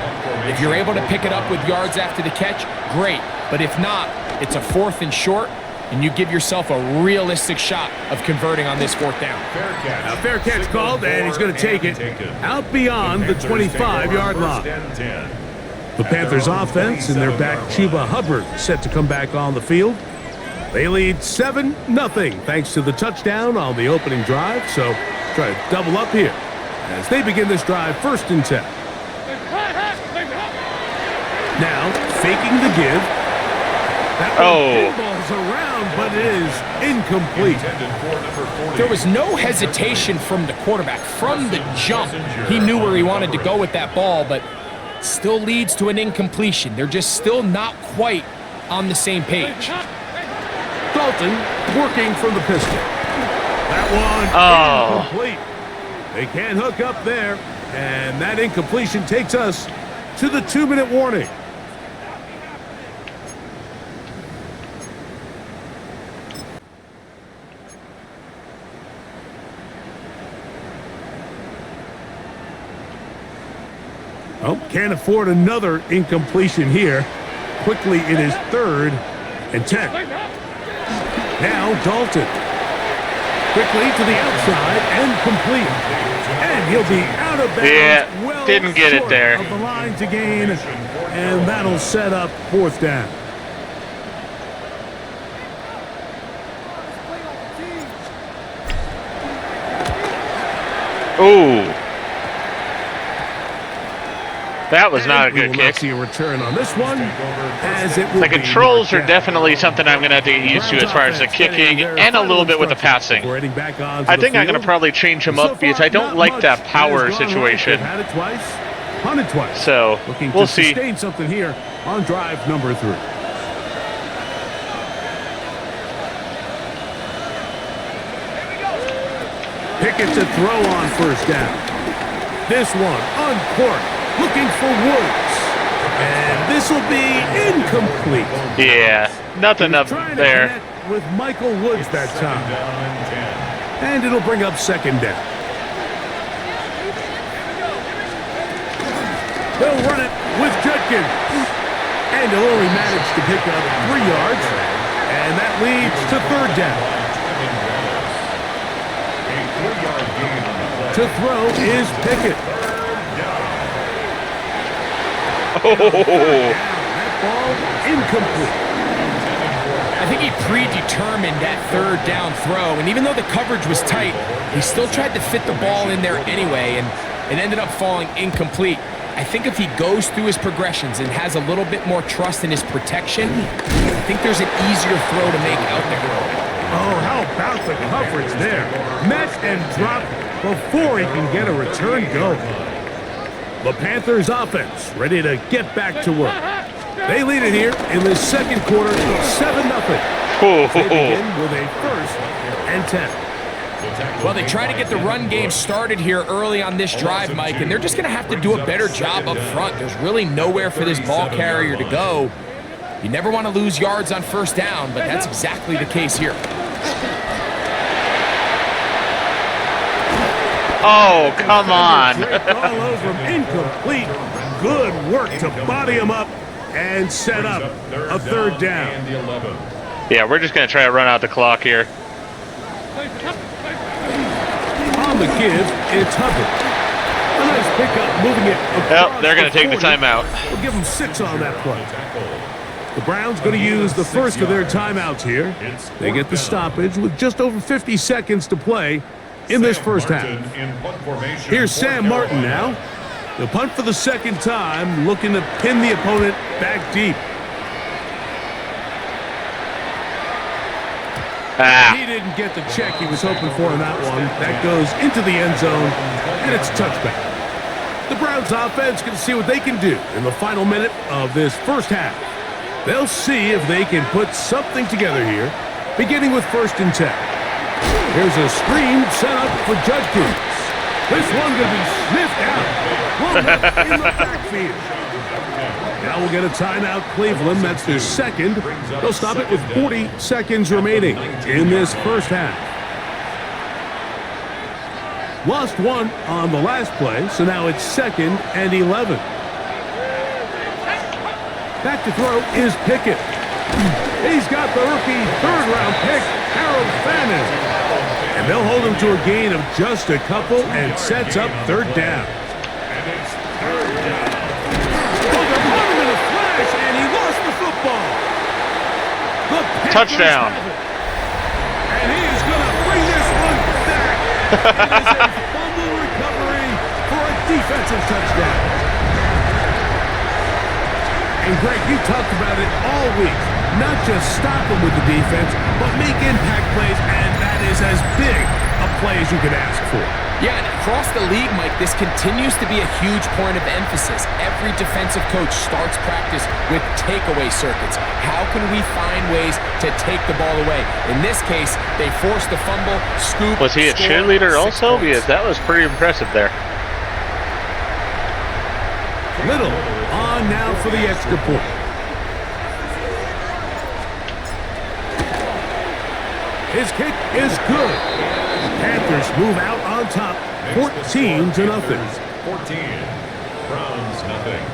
If you're able to pick it up with yards after the catch, great. But if not, it's a 4th and short, and you give yourself a realistic shot of converting on this 4th down. Now, fair catch called, and he's going to take it out beyond the 25-yard line. The Panthers offense and their back Chuba Hubbard set to come back on the field. They lead 7-0 thanks to the touchdown on the opening drive. So try to double up here as they begin this drive 1st and 10. Now faking the give. That ball's around, but it is incomplete. There was no hesitation from the quarterback. From the jump, he knew where he wanted to go with that ball, but still leads to an incompletion. They're just still not quite on the same page. Dalton working from the pistol. That one incomplete. They can't hook up there, and that incompletion takes us to the 2-minute warning. Oh, can't afford another incompletion here. Quickly, it is 3rd and 10. Now Dalton. Quickly to the outside and complete. And he'll be out of bounds. Yeah, well didn't get it there. Of the line to gain, and that'll set up 4th down. Ooh. That was not a good We will kick. not see a return on this one, as it will The be controls are marked down. definitely something I'm going to have to get used to as far as the kicking and a little bit with the passing. I think I'm going to probably change them up because I don't like that power situation. Had it twice, punted twice. So, Looking we'll to see. sustain something here on drive number 3. Pickett's a throw on 1st down. This one uncorked. Looking for Woods. And this will be incomplete. Yeah, nothing up Trying to there. connect with Michael Woods that time. And it'll bring up 2nd down. They'll run it with Judkins. And he'll only manage to pick up 3 yards. And that leads to 3rd down. To throw is Pickett. Oh. That ball incomplete. I think he predetermined that 3rd down throw, and even though the coverage was tight, he still tried to fit the ball in there anyway, and it ended up falling incomplete. I think if he goes through his progressions and has a little bit more trust in his protection, I think there's an easier throw to make out there. Oh, how about the coverage there? Met and dropped before he can get a return go. The Panthers offense ready to get back to work. They lead it here in the 2nd quarter, 7-0. They begin with a 1st and 10. Well, they try to get the run game started here early on this drive, Mike, and they're just going to have to do a better job up front. There's really nowhere for this ball carrier to go. You never want to lose yards on 1st down, but that's exactly the case here. Oh, come on. All over him, incomplete. Good work to body him up and set up a 3rd down. Yeah, we're just going to try to run out the clock here. On the give, it's Hubbard. A nice pickup, moving it across. Yep, they're going to take the 40. timeout. We'll give them 6 on that play. The Browns going to use the first of their timeouts here. They get the stoppage with just over 50 seconds to play in this first half. Here's Sam Martin now. The punt for the 2nd time, looking to pin the opponent back deep. He didn't get the check he was hoping for in that one. That goes into the end zone, and it's a touchback. The Browns offense can see what they can do in the final minute of this first half. They'll see if they can put something together here, beginning with 1st and 10. Here's a screen set up for Judkins. This one going to be sniffed out. Blown up in the backfield. Now we'll get a timeout, Cleveland. That's their second. They'll stop it with 40 seconds remaining in this first half. Lost one on the last play, so now it's 2nd and 11. Back to throw is Pickett. He's got the rookie third-round pick, Harold Fannin. And they'll hold him to a gain of just a couple and sets up third down. And it's third down. Oh, they're running in a flash, and he lost the football. The Panthers Touchdown. have it. And he is going to bring this one back. It is a fumble recovery for a defensive touchdown. And Greg, you talked about it all week. Not just stop them with the defense, but make impact plays, and that is as big a play as you could ask for. Yeah, and across the league, Mike, this continues to be a huge point of emphasis. Every defensive coach starts practice with takeaway circuits. How can we find ways to take the ball away? In this case, they forced the fumble, scoop, Was he a score, cheerleader 6 also? points. Because that was pretty impressive there. Little on now for the extra point. His kick is good. Panthers move out on top, 14-0. 14. Browns nothing.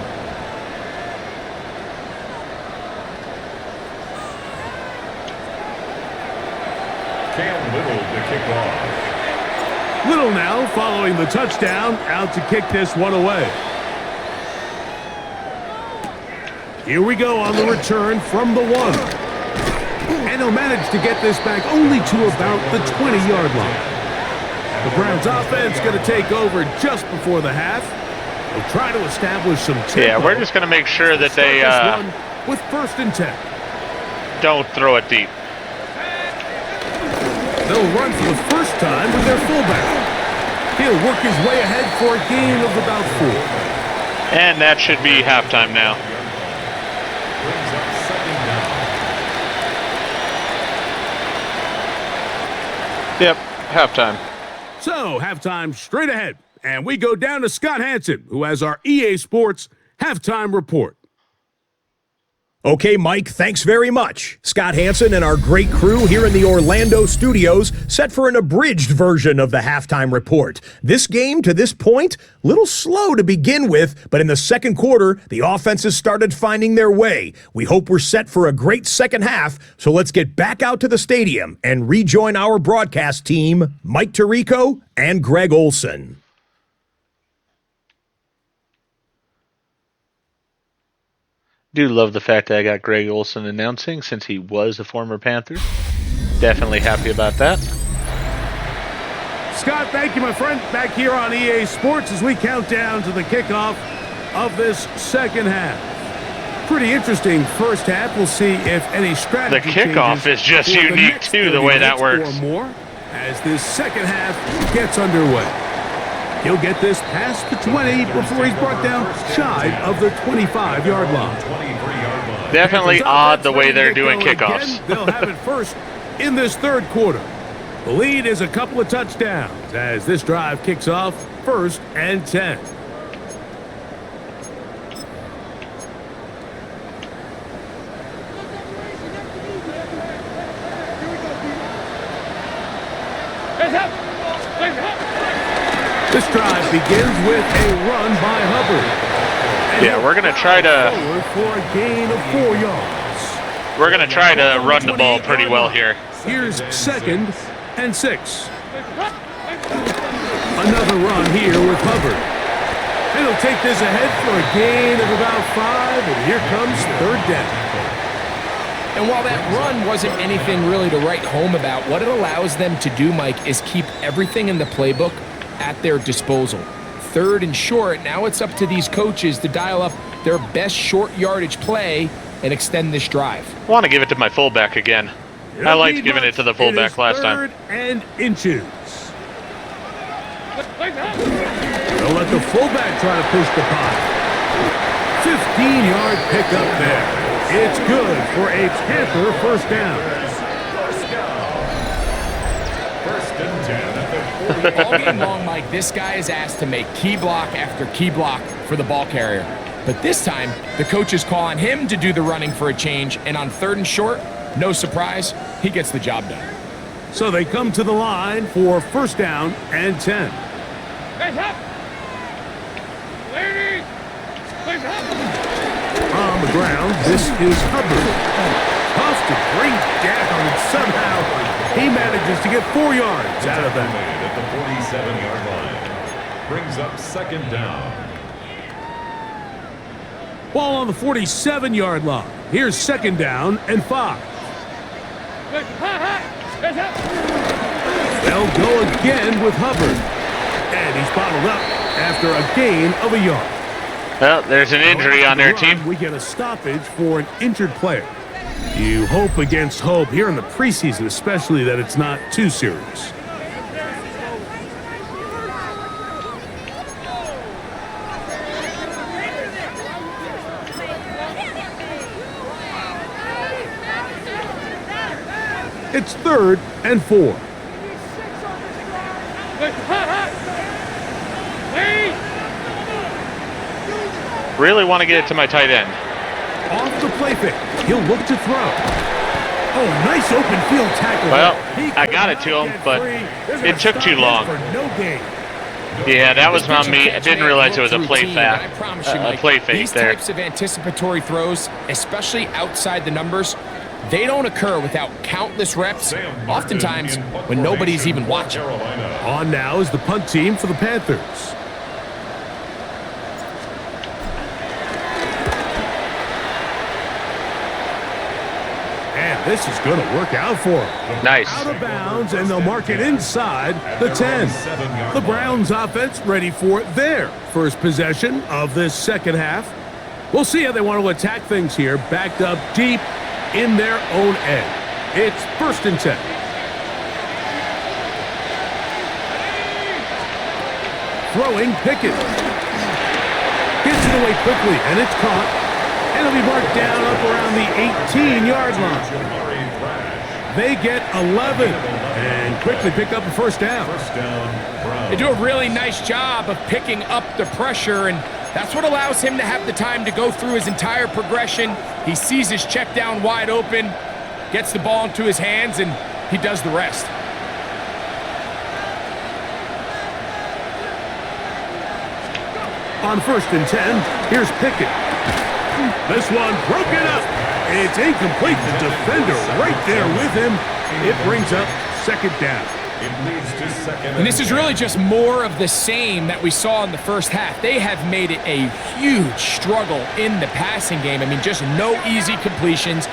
Cam Little to kick off. Little now following the touchdown, out to kick this one away. Here we go on the return from the 1. And he'll manage to get this back only to about the 20-yard line. The Browns offense going to take over just before the half. They'll try to establish some tempo. Yeah, we're just going to make sure that they with 1st and 10. don't throw it deep. They'll run for the first time with their fullback. He'll work his way ahead for a gain of about 4. And that should be halftime now. Brings up 2nd down. Yep, halftime. So, halftime straight ahead. And we go down to Scott Hansen, who has our EA Sports halftime report. Okay, Mike, thanks very much. Scott Hansen and our great crew here in the Orlando studios set for an abridged version of the halftime report. This game, to this point, a little slow to begin with, but in the second quarter, the offenses started finding their way. We hope we're set for a great second half, so let's get back out to the stadium and rejoin our broadcast team, Mike Tirico and Greg Olson. Do love the fact that I got Greg Olson announcing since he was a former Panther. Definitely happy about that. Scott, thank you, my friend. Back here on EA Sports as we count down to the kickoff of this second half. Pretty interesting first half. We'll see if any strategy The kickoff changes is just for the unique, next too, the 30 way that minutes works. or more as this second half gets underway. He'll get this past the 20 before he's brought down shy of the 25-yard line. 23-yard line. Definitely odd the way they're doing Again, kickoffs. they'll have it first in this third quarter. The lead is a couple of touchdowns as this drive kicks off 1st and 10. This drive begins with a run by Hubbard. And Yeah, we're gonna try to forward for a gain of 4 yards. we're gonna try to run the ball pretty well here. Here's 2nd and 6. Another run here with Hubbard. And he'll take this ahead for a gain of about 5, and here comes 3rd down. And while that run wasn't anything really to write home about, what it allows them to do, Mike, is keep everything in the playbook at their disposal. 3rd and short, now it's up to these coaches to dial up their best short yardage play and extend this drive. I want to give it to my fullback again. I liked giving it to the fullback last time. 3rd and inches. They'll let the fullback try to push the pot. 15-yard pickup there. It's good for a Panther first down. All game long, Mike, this guy is asked to make key block after key block for the ball carrier. But this time, the coach is calling him to do the running for a change, and on 3rd and short, no surprise, he gets the job done. So they come to the line for 1st down and 10. On the ground, this is Hubbard. Tough to bring down, and somehow he manages to get 4 yards out of that. At the 47-yard line. Brings up 2nd down. Ball on the 47-yard line. Here's 2nd down and 5. They'll go again with Hubbard. And he's bottled up after a gain of a yard. Well, there's an injury on their team. We get a stoppage for an injured player. You hope against hope here in the preseason, especially that it's not too serious. It's 3rd and 4. Really want to get it to my tight end. Off the play fake. He'll look to throw. Oh, nice open field tackle. Well, I got it to him, but it took too long. Yeah, that was on me. I didn't realize it was a play fake These there. types of anticipatory throws, especially outside the numbers, they don't occur without countless reps, oftentimes when nobody's even watching. On now is the punt team for the Panthers. And this is going to work out for them. Nice. Out of bounds, and they'll mark it inside the 10. The Browns offense ready for their first possession of this 2nd half. We'll see how they want to attack things here, backed up deep in their own end. It's 1st and 10. Throwing Pickett. Gets it away quickly, and it's caught. And it'll be marked down up around the 18-yard line. They get 11 and quickly pick up a 1st down. They do a really nice job of picking up the pressure, and that's what allows him to have the time to go through his entire progression. He sees his check down wide open, gets the ball into his hands, and he does the rest. On 1st and 10, here's Pickett. This one broken up. It's incomplete. The defender right there with him. It brings up 2nd down. It leads to 2nd. And this is really just more of the same that we saw in the 1st half. They have made it a huge struggle in the passing game. I mean, just no easy completions,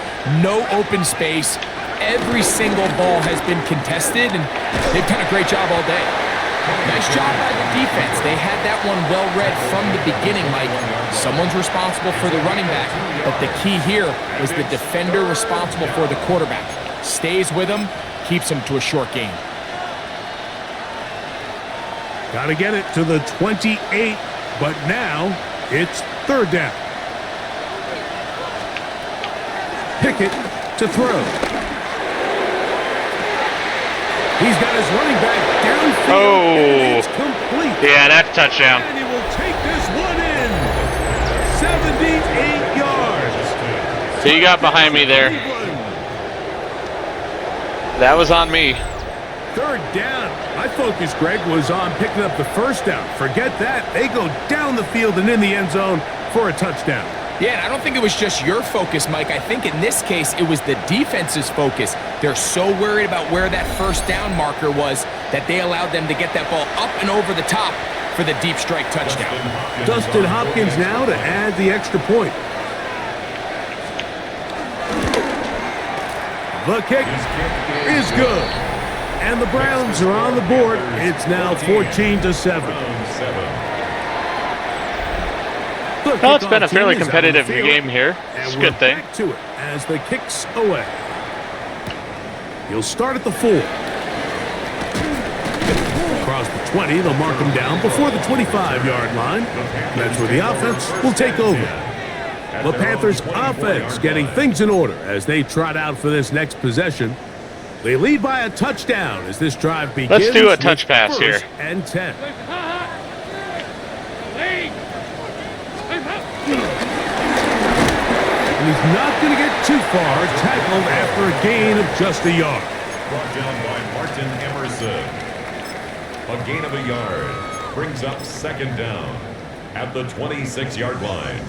no open space. Every single ball has been contested, and they've done a great job all day. Nice job by the defense. They had that one well read from the beginning, Mike. Someone's responsible for the running back, but the key here was the defender responsible for the quarterback. Stays with him, keeps him to a short game. Got to get it to the 28, but now it's 3rd down. Pickett to throw. He's got his running back downfield, and it's complete. Yeah, that's a touchdown. And he will take this one in. 78 yards. So you got behind me there. That was on me. 3rd down. My focus, Greg, was on picking up the 1st down. Forget that. They go down the field and in the end zone for a touchdown. Yeah, and I don't think it was just your focus, Mike. I think in this case, it was the defense's focus. They're so worried about where that 1st down marker was that they allowed them to get that ball up and over the top for the deep strike touchdown. Dustin Hopkins now to add the extra point. The kick is good. And the Browns are on the board. It's now 14-7. Well, it's been a fairly competitive game here. It's a good thing. Back to it as the kick's away. He'll start at the 4. Across the 20, they'll mark him down before the 25-yard line. That's where the offense will take over. The Panthers offense getting things in order as they trot out for this next possession. They lead by a touchdown as this drive begins. Let's do a touch pass here. 1st and 10. And he's not going to get too far, tackled after a gain of just a yard. Brought down by Martin Emerson. A gain of a yard brings up 2nd down at the 26-yard line.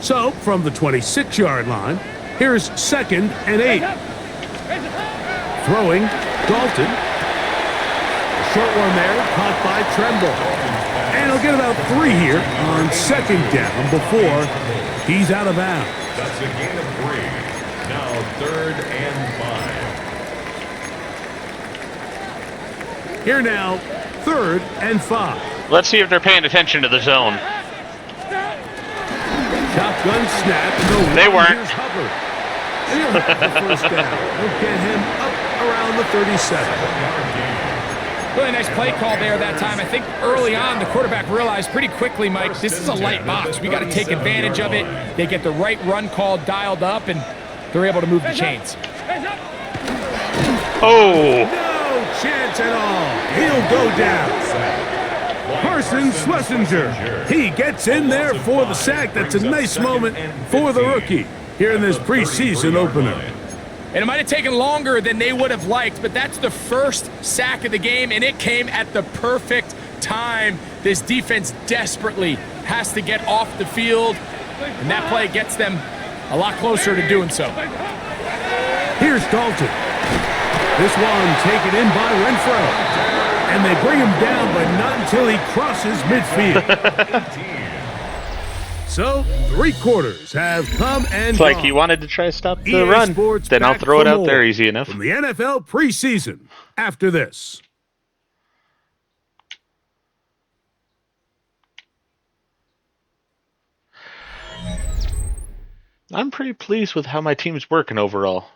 So, from the 26-yard line, here's 2nd and 8. Throwing, Dalton. A short one there, caught by Tremble. And he'll get about 3 here on 2nd down before he's out of bounds. That's a gain of 3. Now 3rd and 5. Here now, 3rd and 5. Let's see if they're paying attention to the zone. Shotgun snap. No, They weren't. Here's Hubbard. And he'll have the 1st down. He'll get him up around the 37. Really nice play call there that time. I think early on the quarterback realized pretty quickly, Mike, this is a light box. We got to take advantage of it. They get the right run call dialed up, and they're able to move the chains. Oh! No chance at all. He'll go down. Carson Schlesinger. He gets in there for the sack. That's a nice moment for the rookie here in this preseason opener. And it might have taken longer than they would have liked, but that's the first sack of the game, and it came at the perfect time. This defense desperately has to get off the field, and that play gets them a lot closer to doing so. Here's Dalton. This one taken in by Renfro. And they bring him down, but not until he crosses midfield. So, 3 quarters have come and It's like gone. he wanted to try to stop the EA run. Sports Then I'll back throw it for out more there easy enough. From the NFL preseason after this. I'm pretty pleased with how my team's working overall.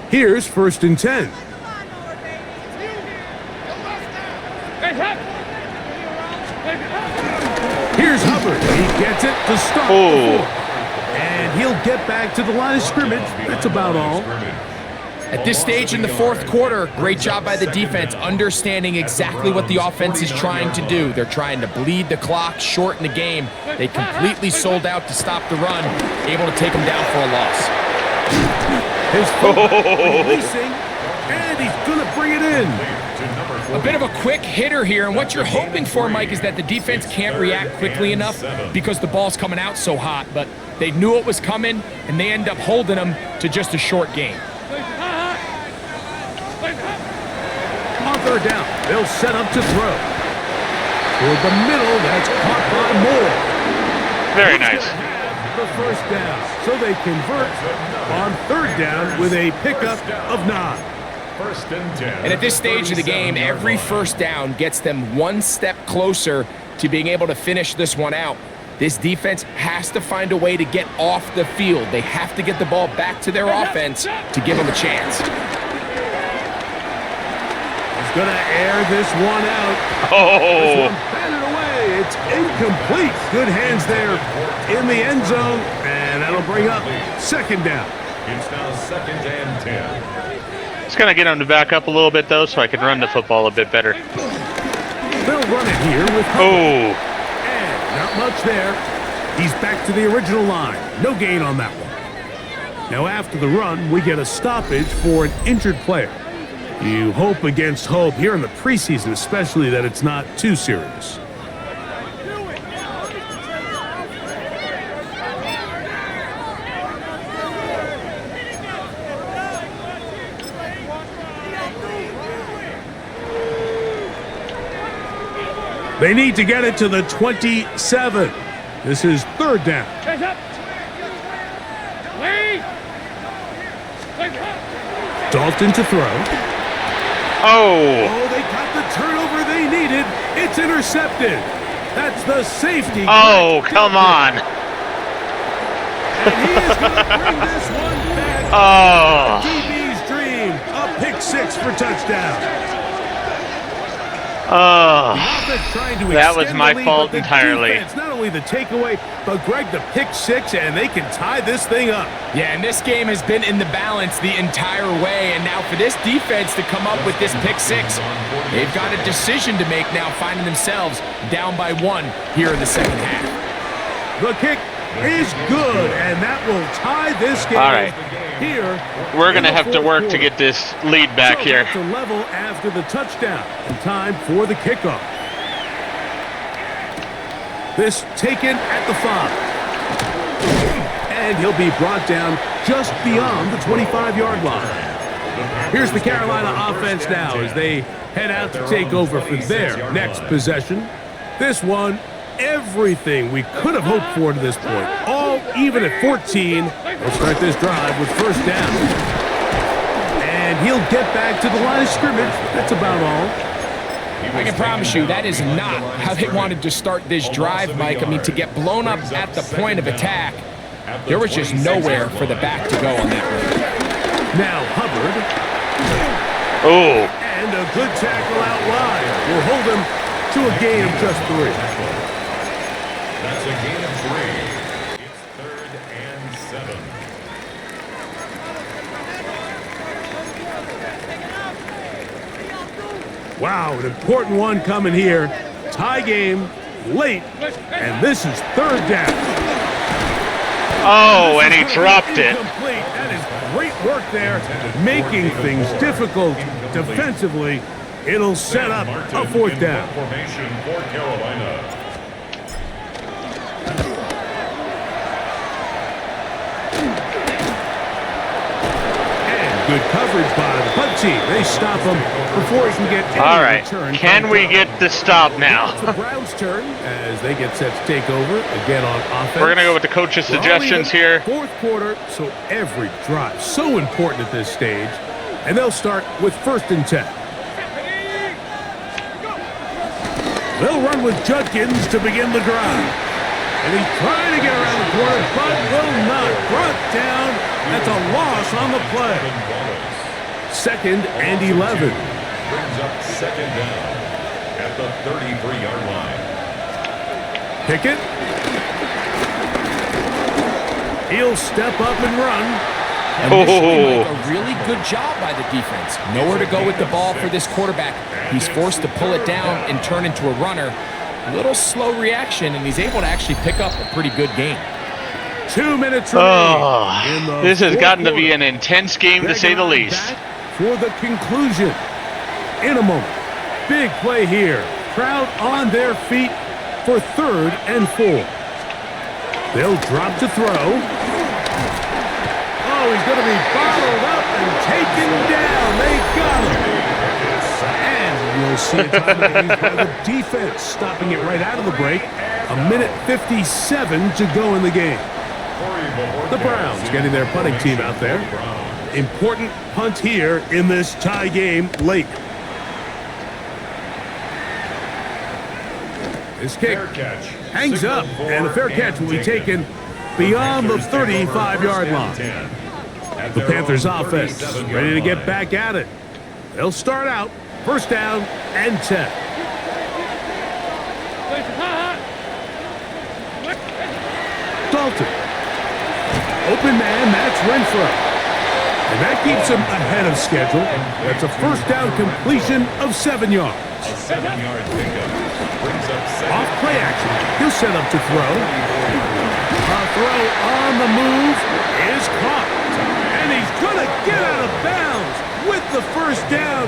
Here's 1st and 10. Here's Hubbard. He gets it to start. Oh. And he'll get back to the line of scrimmage. That's about all. At this stage in the 4th quarter, great job by the defense, understanding exactly what the offense is trying to do. They're trying to bleed the clock, shorten the game. They completely sold out to stop the run, able to take them down for a loss. His releasing, and he's going to bring it in. A bit of a quick hitter here, and what you're hoping for, Mike, is that the defense can't react quickly enough because the ball's coming out so hot, but they knew it was coming, and they end up holding them to just a short gain. On 3rd down, they'll set up to throw. Toward the middle, that's caught by Moore. Very nice. The 1st down, so they convert on 3rd down with a pickup of 9. 1st and 10. And at this stage of the game, every 1st down gets them one step closer to being able to finish this one out. This defense has to find a way to get off the field. They have to get the ball back to their offense to give them a chance. He's going to air this one out. Oh. This one batted away. It's incomplete. Good hands there in the end zone, and that'll bring up 2nd down. It's now 2nd and 10. Just gonna get him to back up a little bit though, so I can run the football a bit better. They'll run it here with Hubbard. Oh. And not much there. He's back to the original line. No gain on that one. Now after the run, we get a stoppage for an injured player. You hope against hope here in the preseason, especially that it's not too serious. They need to get it to the 27. This is 3rd down. Dalton to throw. Oh. Oh, they got the turnover they needed. It's intercepted. That's the safety. Oh, come on. And he is going to bring this one back. Oh. DB's dream. A pick six for touchdown. Oh. That was my fault entirely. Defense, not only the takeaway, but Greg, the pick six, and they can tie this thing up. Yeah, and this game has been in the balance the entire way, and now for this defense to come up with this pick six, they've got a decision to make now, finding themselves down by 1 here in the second half. The kick is good, and that will tie this game. All right. Here, we're going to have to work to get this lead back here. To level after the touchdown, and time for the kickoff. This taken at the 5. And he'll be brought down just beyond the 25-yard line. Here's the Carolina offense now as they head out to take over for their next possession. This one, everything we could have hoped for to this point. All even at 14. They'll start this drive with first down. And he'll get back to the line of scrimmage. That's about all. I can promise you that is not how they wanted to start this drive, Mike. I mean, to get blown up at the point of attack, there was just nowhere for the back to go on that one. Now Hubbard. Oh. And a good tackle out wide will hold him to a gain of just 3. That's a gain of 3. It's 3rd and 7. Wow, an important one coming here. Tie game, late, and this is 3rd down. Oh, and he dropped it. That is great work there, making things difficult defensively. It'll set up a 4th down. Formation for Carolina. Good coverage by the punt team. They stop him before he can get any all right. return. Can we get the stop now? It's the Browns' turn as they get set to take over again on offense. We're going to go with the coach's suggestions here. 4th quarter, so every drive so important at this stage. And they'll start with 1st and 10. They'll run with Judkins to begin the drive. And he's trying to get around the corner, but will not. Brought down. That's a loss on the play. 2nd and 11. Brings up 2nd down at the 33-yard line. Pickett. He'll step up and run. And this should be like a really good job by the defense. Nowhere to go with the ball for this quarterback. He's forced to pull it down and turn into a runner. A little slow reaction, and he's able to actually pick up a pretty good game. 2 minutes remaining. This has gotten to be an intense game, to say the least. For the conclusion. In a moment. Big play here. Crowd on their feet for 3rd and 4. They'll drop to throw. Oh, he's going to be bottled up and taken down. They got him. And you'll see a time by the defense, stopping it right out of the break. 1:57 to go in the game. The Browns getting their punting team out there. Important punt here in this tie game late. This kick hangs up, and a fair catch will be taken beyond the 35-yard line. The Panthers offense ready to get back at it. They'll start out 1st down and 10. Dalton. Open man, that's Renfro. And that keeps him ahead of schedule. That's a 1st down completion of 7 yards. A 7-yard pickup brings up 2nd. Off play action. He'll set up to throw. A throw on the move is caught. And he's going to get out of bounds with the 1st down.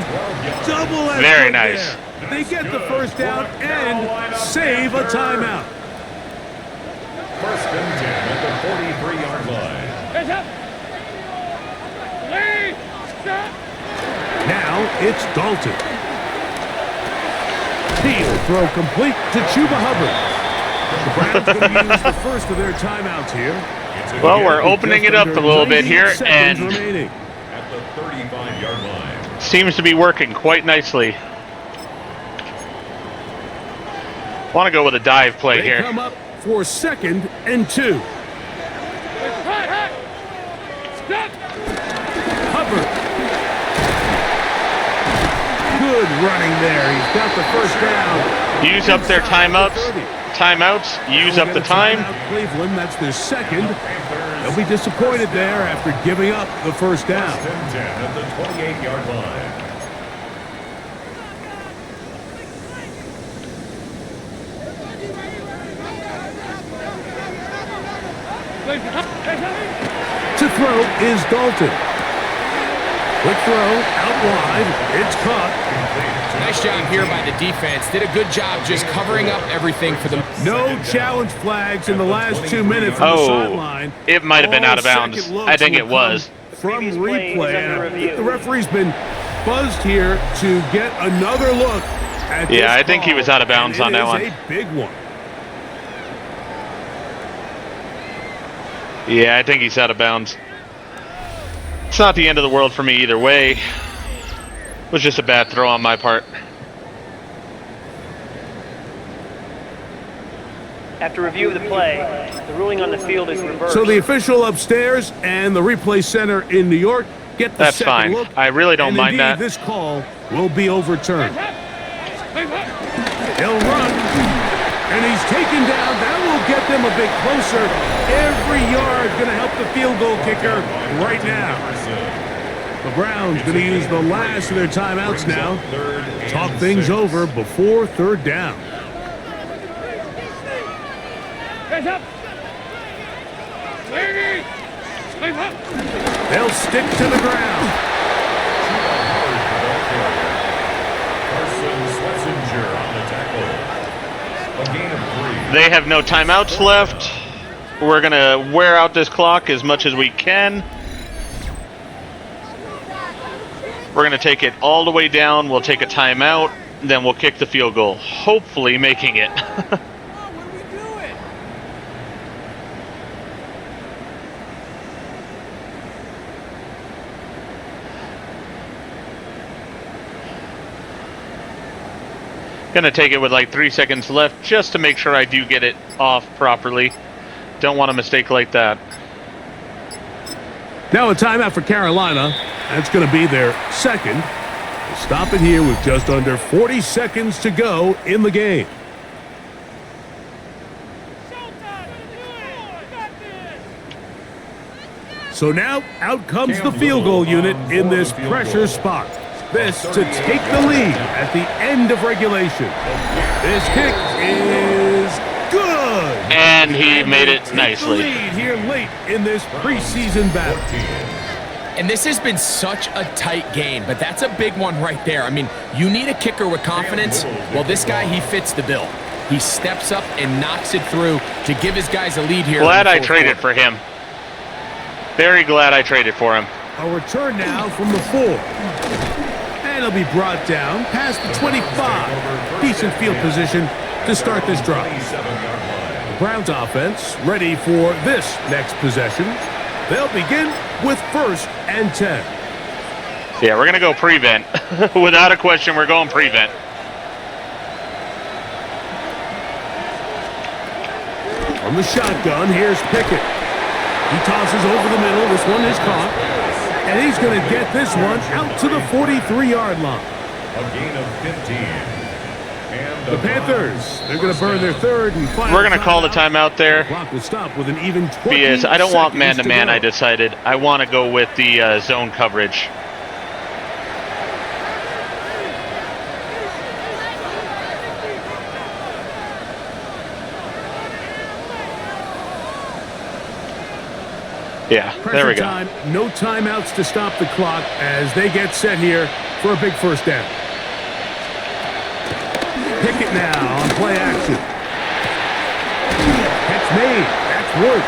Double effort. Very nice. There. They get the 1st down and save a timeout. 1st and 10 at the 43-yard line. Now it's Dalton. He'll throw complete to Chuba Hubbard. The Browns going to use the first of their timeouts here. Well, we're opening it up a little bit here, and Remaining at the 35-yard line. Seems to be working quite nicely. Want to go with a dive play They here. come up for 2nd and 2. Hubbard. Good running there. He's got the first down. Use up their timeouts. Use up the time. Cleveland, that's their 2nd. They'll be disappointed there after giving up the first down. 10 at the 28-yard line. To throw is Dalton. Quick throw, out wide. It's caught. Nice job here by the defense. Did a good job just covering up everything for them. No challenge flags in the last 2 minutes from the sideline. It might have been All out of bounds. second looks I think it will was. come From replay. And I think the referee's been buzzed here to get another look at this Yeah, I think he call, was out of bounds and on that one. It is a big one. Yeah, I think he's out of bounds. It's not the end of the world for me either way. It was just a bad throw on my part. After review of the play, the ruling on the field is reversed. So the official upstairs and the replay center in New York get the That's second fine. look. I really don't and mind indeed, that. This call will be overturned. He'll run, and he's taken down. That will get them a bit closer. Every yard going to help the field goal kicker right now. The Browns going to use the last of their timeouts now. Talk things over before 3rd down. They'll stick to the ground. They have no timeouts left. We're going to wear out this clock as much as we can. We're going to take it all the way down. We'll take a timeout. Then we'll kick the field goal. Hopefully making it. Gonna take it with like 3 seconds left just to make sure I do get it off properly. Don't want a mistake like that. Now a timeout for Carolina. That's going to be their 2nd. We'll stop it here with just under 40 seconds to go in the game. So now out comes the field goal unit in this pressure spot. This to take the lead at the end of regulation. This kick is good. And he made it nicely. The lead here late in this preseason battle. And this has been such a tight game, but that's a big one right there. I mean, you need a kicker with confidence. Well, this guy, he fits the bill. He steps up and knocks it through to give his guys a lead here. Glad I traded for him. Very glad I traded for him. A return now from the 4. And he'll be brought down past the 25. Decent field position to start this drive. The Browns offense ready for this next possession. They'll begin with 1st and 10. Yeah, we're going to go prevent. Without a question, we're going prevent. From the shotgun, here's Pickett. He tosses over the middle. This one is caught. And he's going to get this one out to the 43-yard line. A gain of 15. And The Panthers, they're going to burn their 3rd and final. We're going to call the timeout there. The clock will stop with an even 20 Because I don't want seconds to man-to-man, go. I decided. I want to go with the zone coverage. Yeah, there we go. Time, no timeouts to stop the clock as they get set here for a big first down. Pickett now on play action. Catch made. That's worth.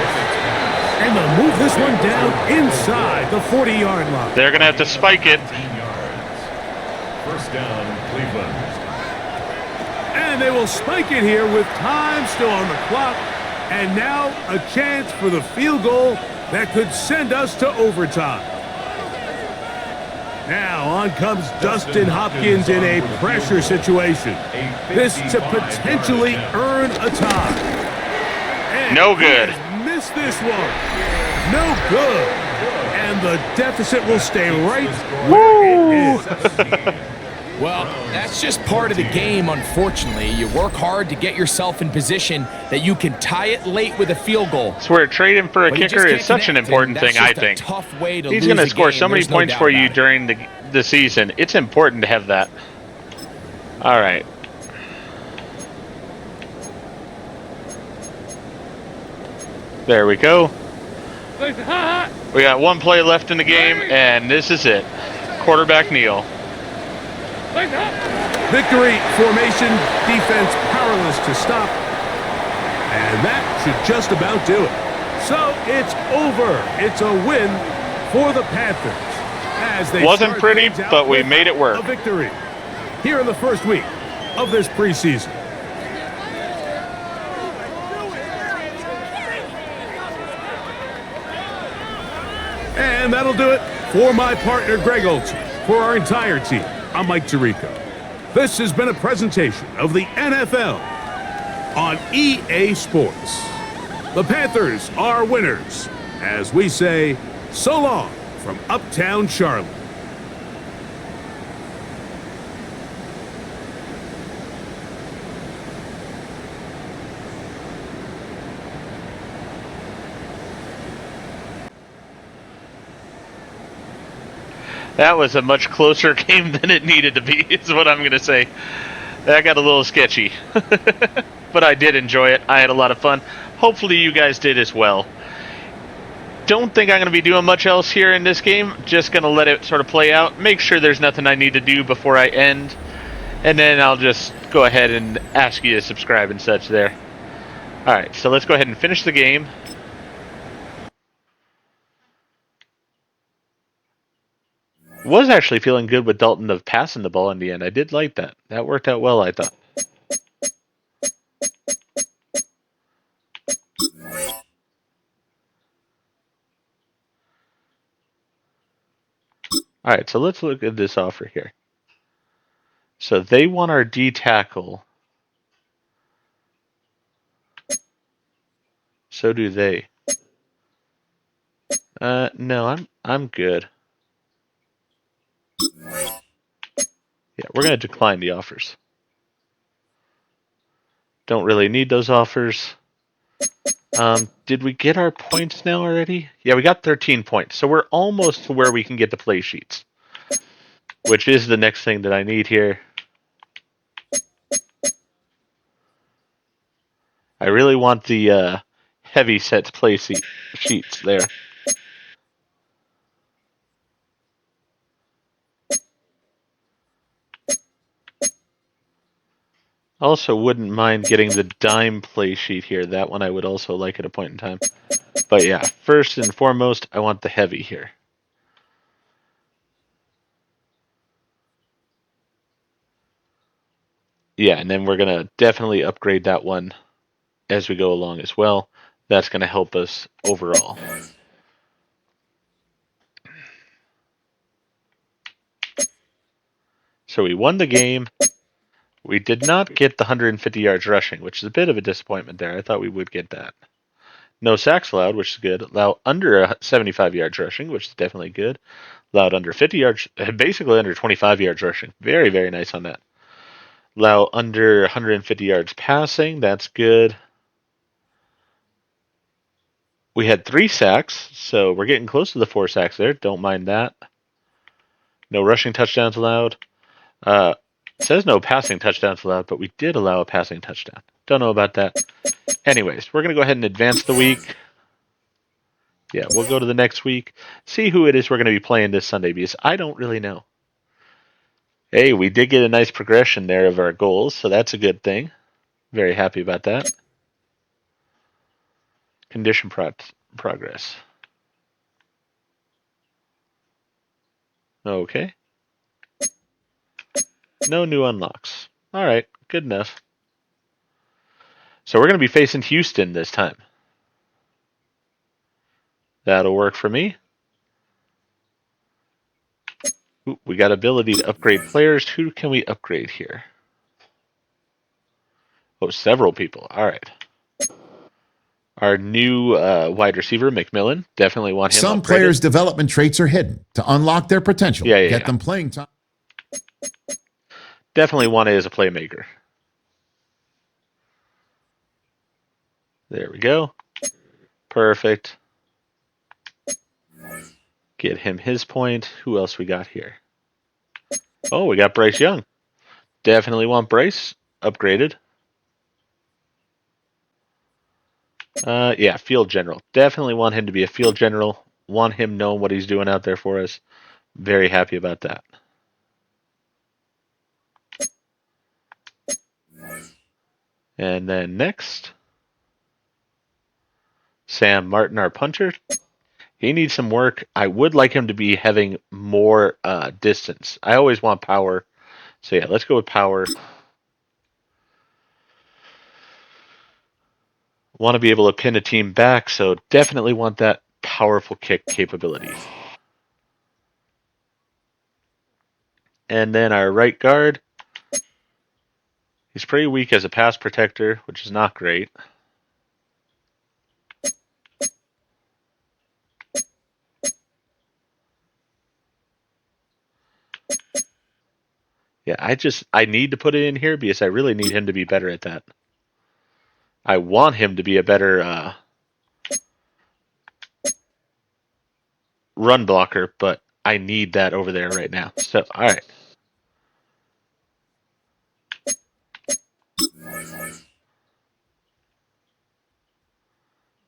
And they'll move this one down inside the 40-yard line. They're going to have to spike it. 15 yards. First down, Cleveland. And they will spike it here with time still on the clock. And now a chance for the field goal that could send us to overtime. Now on comes Dustin Hopkins in a pressure situation. This to potentially earn a tie. And No good. he has missed this one. No good. And the deficit will stay right where it is. Well, that's just part of the game, unfortunately. You work hard to get yourself in position that you can tie it late with a field goal. That's where trading for a But you kicker just is can't such an connect, important and that's thing, I just a think. tough way to He's lose going to a score game. so many There's no points doubt for you about it. during the season. It's important to have that. All right. There we go. We got one play left in the game, and this is it. Quarterback kneel. Victory formation, defense powerless to stop. And that should just about do it. So it's over. It's a win for the Panthers. As they Wasn't start pretty, things out but we with made it work. A victory here in the first week of this preseason. And that'll do it for my partner, Greg Olson. For our entire team, I'm Mike Tirico. This has been a presentation of the NFL on EA Sports. The Panthers are winners, as we say, so long from Uptown Charlotte. That was a much closer game than it needed to be, is what I'm going to say. That got a little sketchy. But I did enjoy it. I had a lot of fun. Hopefully you guys did as well. Don't think I'm going to be doing much else here in this game. Just going to let it sort of play out. Make sure there's nothing I need to do before I end. And then I'll just go ahead and ask you to subscribe and such there. Alright, so let's go ahead and finish the game. Was actually feeling good with Dalton of passing the ball in the end. I did like that. That worked out well, I thought. Alright, so let's look at this offer here. So they want our D tackle. So do they. No, I'm good. Yeah, we're gonna decline the offers. Don't really need those offers. Did we get our points now already? Yeah, we got 13 points. So we're almost to where we can get the play sheets. Which is the next thing that I need here. I really want the heavy sets play sheets there. Also wouldn't mind getting the dime play sheet here. That one I would also like at a point in time. But yeah, first and foremost, I want the heavy here. Yeah, and then we're going to definitely upgrade that one as we go along as well. That's going to help us overall. So we won the game. We did not get the 150 yards rushing, which is a bit of a disappointment there. I thought we would get that. No sacks allowed, which is good. Allow under 75 yards rushing, which is definitely good. Allowed under 50 yards, basically under 25 yards rushing. Very, very nice on that. Allow under 150 yards passing. That's good. We had 3 sacks, so we're getting close to the 4 sacks there. Don't mind that. No rushing touchdowns allowed. It says no passing touchdowns allowed, but we did allow a passing touchdown. Don't know about that. Anyways, we're going to go ahead and advance the week. Yeah, we'll go to the next week. See who it is we're going to be playing this Sunday, because I don't really know. Hey, we did get a nice progression there of our goals, so that's a good thing. Very happy about that. Condition progress. Okay. No new unlocks. Alright, good enough. So we're going to be facing Houston this time. That'll work for me. Ooh, we got ability to upgrade players. Who can we upgrade here? Oh, several people. All right. Our new wide receiver, McMillan, definitely want him Some upgraded. players' development traits are hidden. To unlock their potential, get them playing time. Definitely want it as a playmaker. There we go. Perfect. Get him his point. Who else we got here? Oh, we got Bryce Young. Definitely want Bryce upgraded. Yeah, field general. Definitely want him to be a field general. Want him knowing what he's doing out there for us. Very happy about that. And then next, Sam Martin, our punter. He needs some work. I would like him to be having more distance. I always want power. So yeah, let's go with power. Want to be able to pin a team back, so definitely want that powerful kick capability. And then our right guard. He's pretty weak as a pass protector, which is not great. Yeah, I need to put it in here because I really need him to be better at that. I want him to be a better run blocker, but I need that over there right now. So, all right.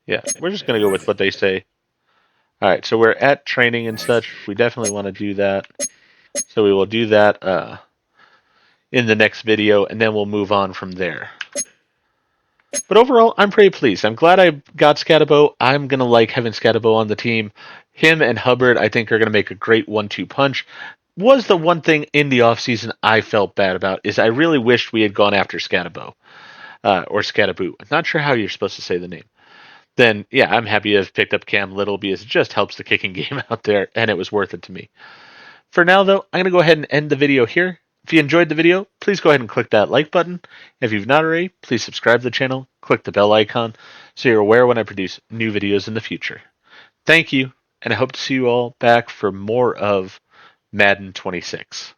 Yeah, we're just going to go with what they say. All right, so we're at training and such. We definitely want to do that. So we will do that in the next video, and then we'll move on from there. But overall, I'm pretty pleased. I'm glad I got Scatabo. I'm going to like having Scatabo on the team. Him and Hubbard, I think, are going to make a great 1-2 punch. Was the one thing in the offseason I felt bad about is I really wished we had gone after Scatabo. Or Scataboo. I'm not sure how you're supposed to say the name. Then, yeah, I'm happy to have picked up Cam Little because it just helps the kicking game out there, and it was worth it to me. For now, though, I'm going to go ahead and end the video here. If you enjoyed the video, please go ahead and click that like button. If you've not already, please subscribe to the channel, click the bell icon, so you're aware when I produce new videos in the future. Thank you, and I hope to see you all back for more of Madden 26.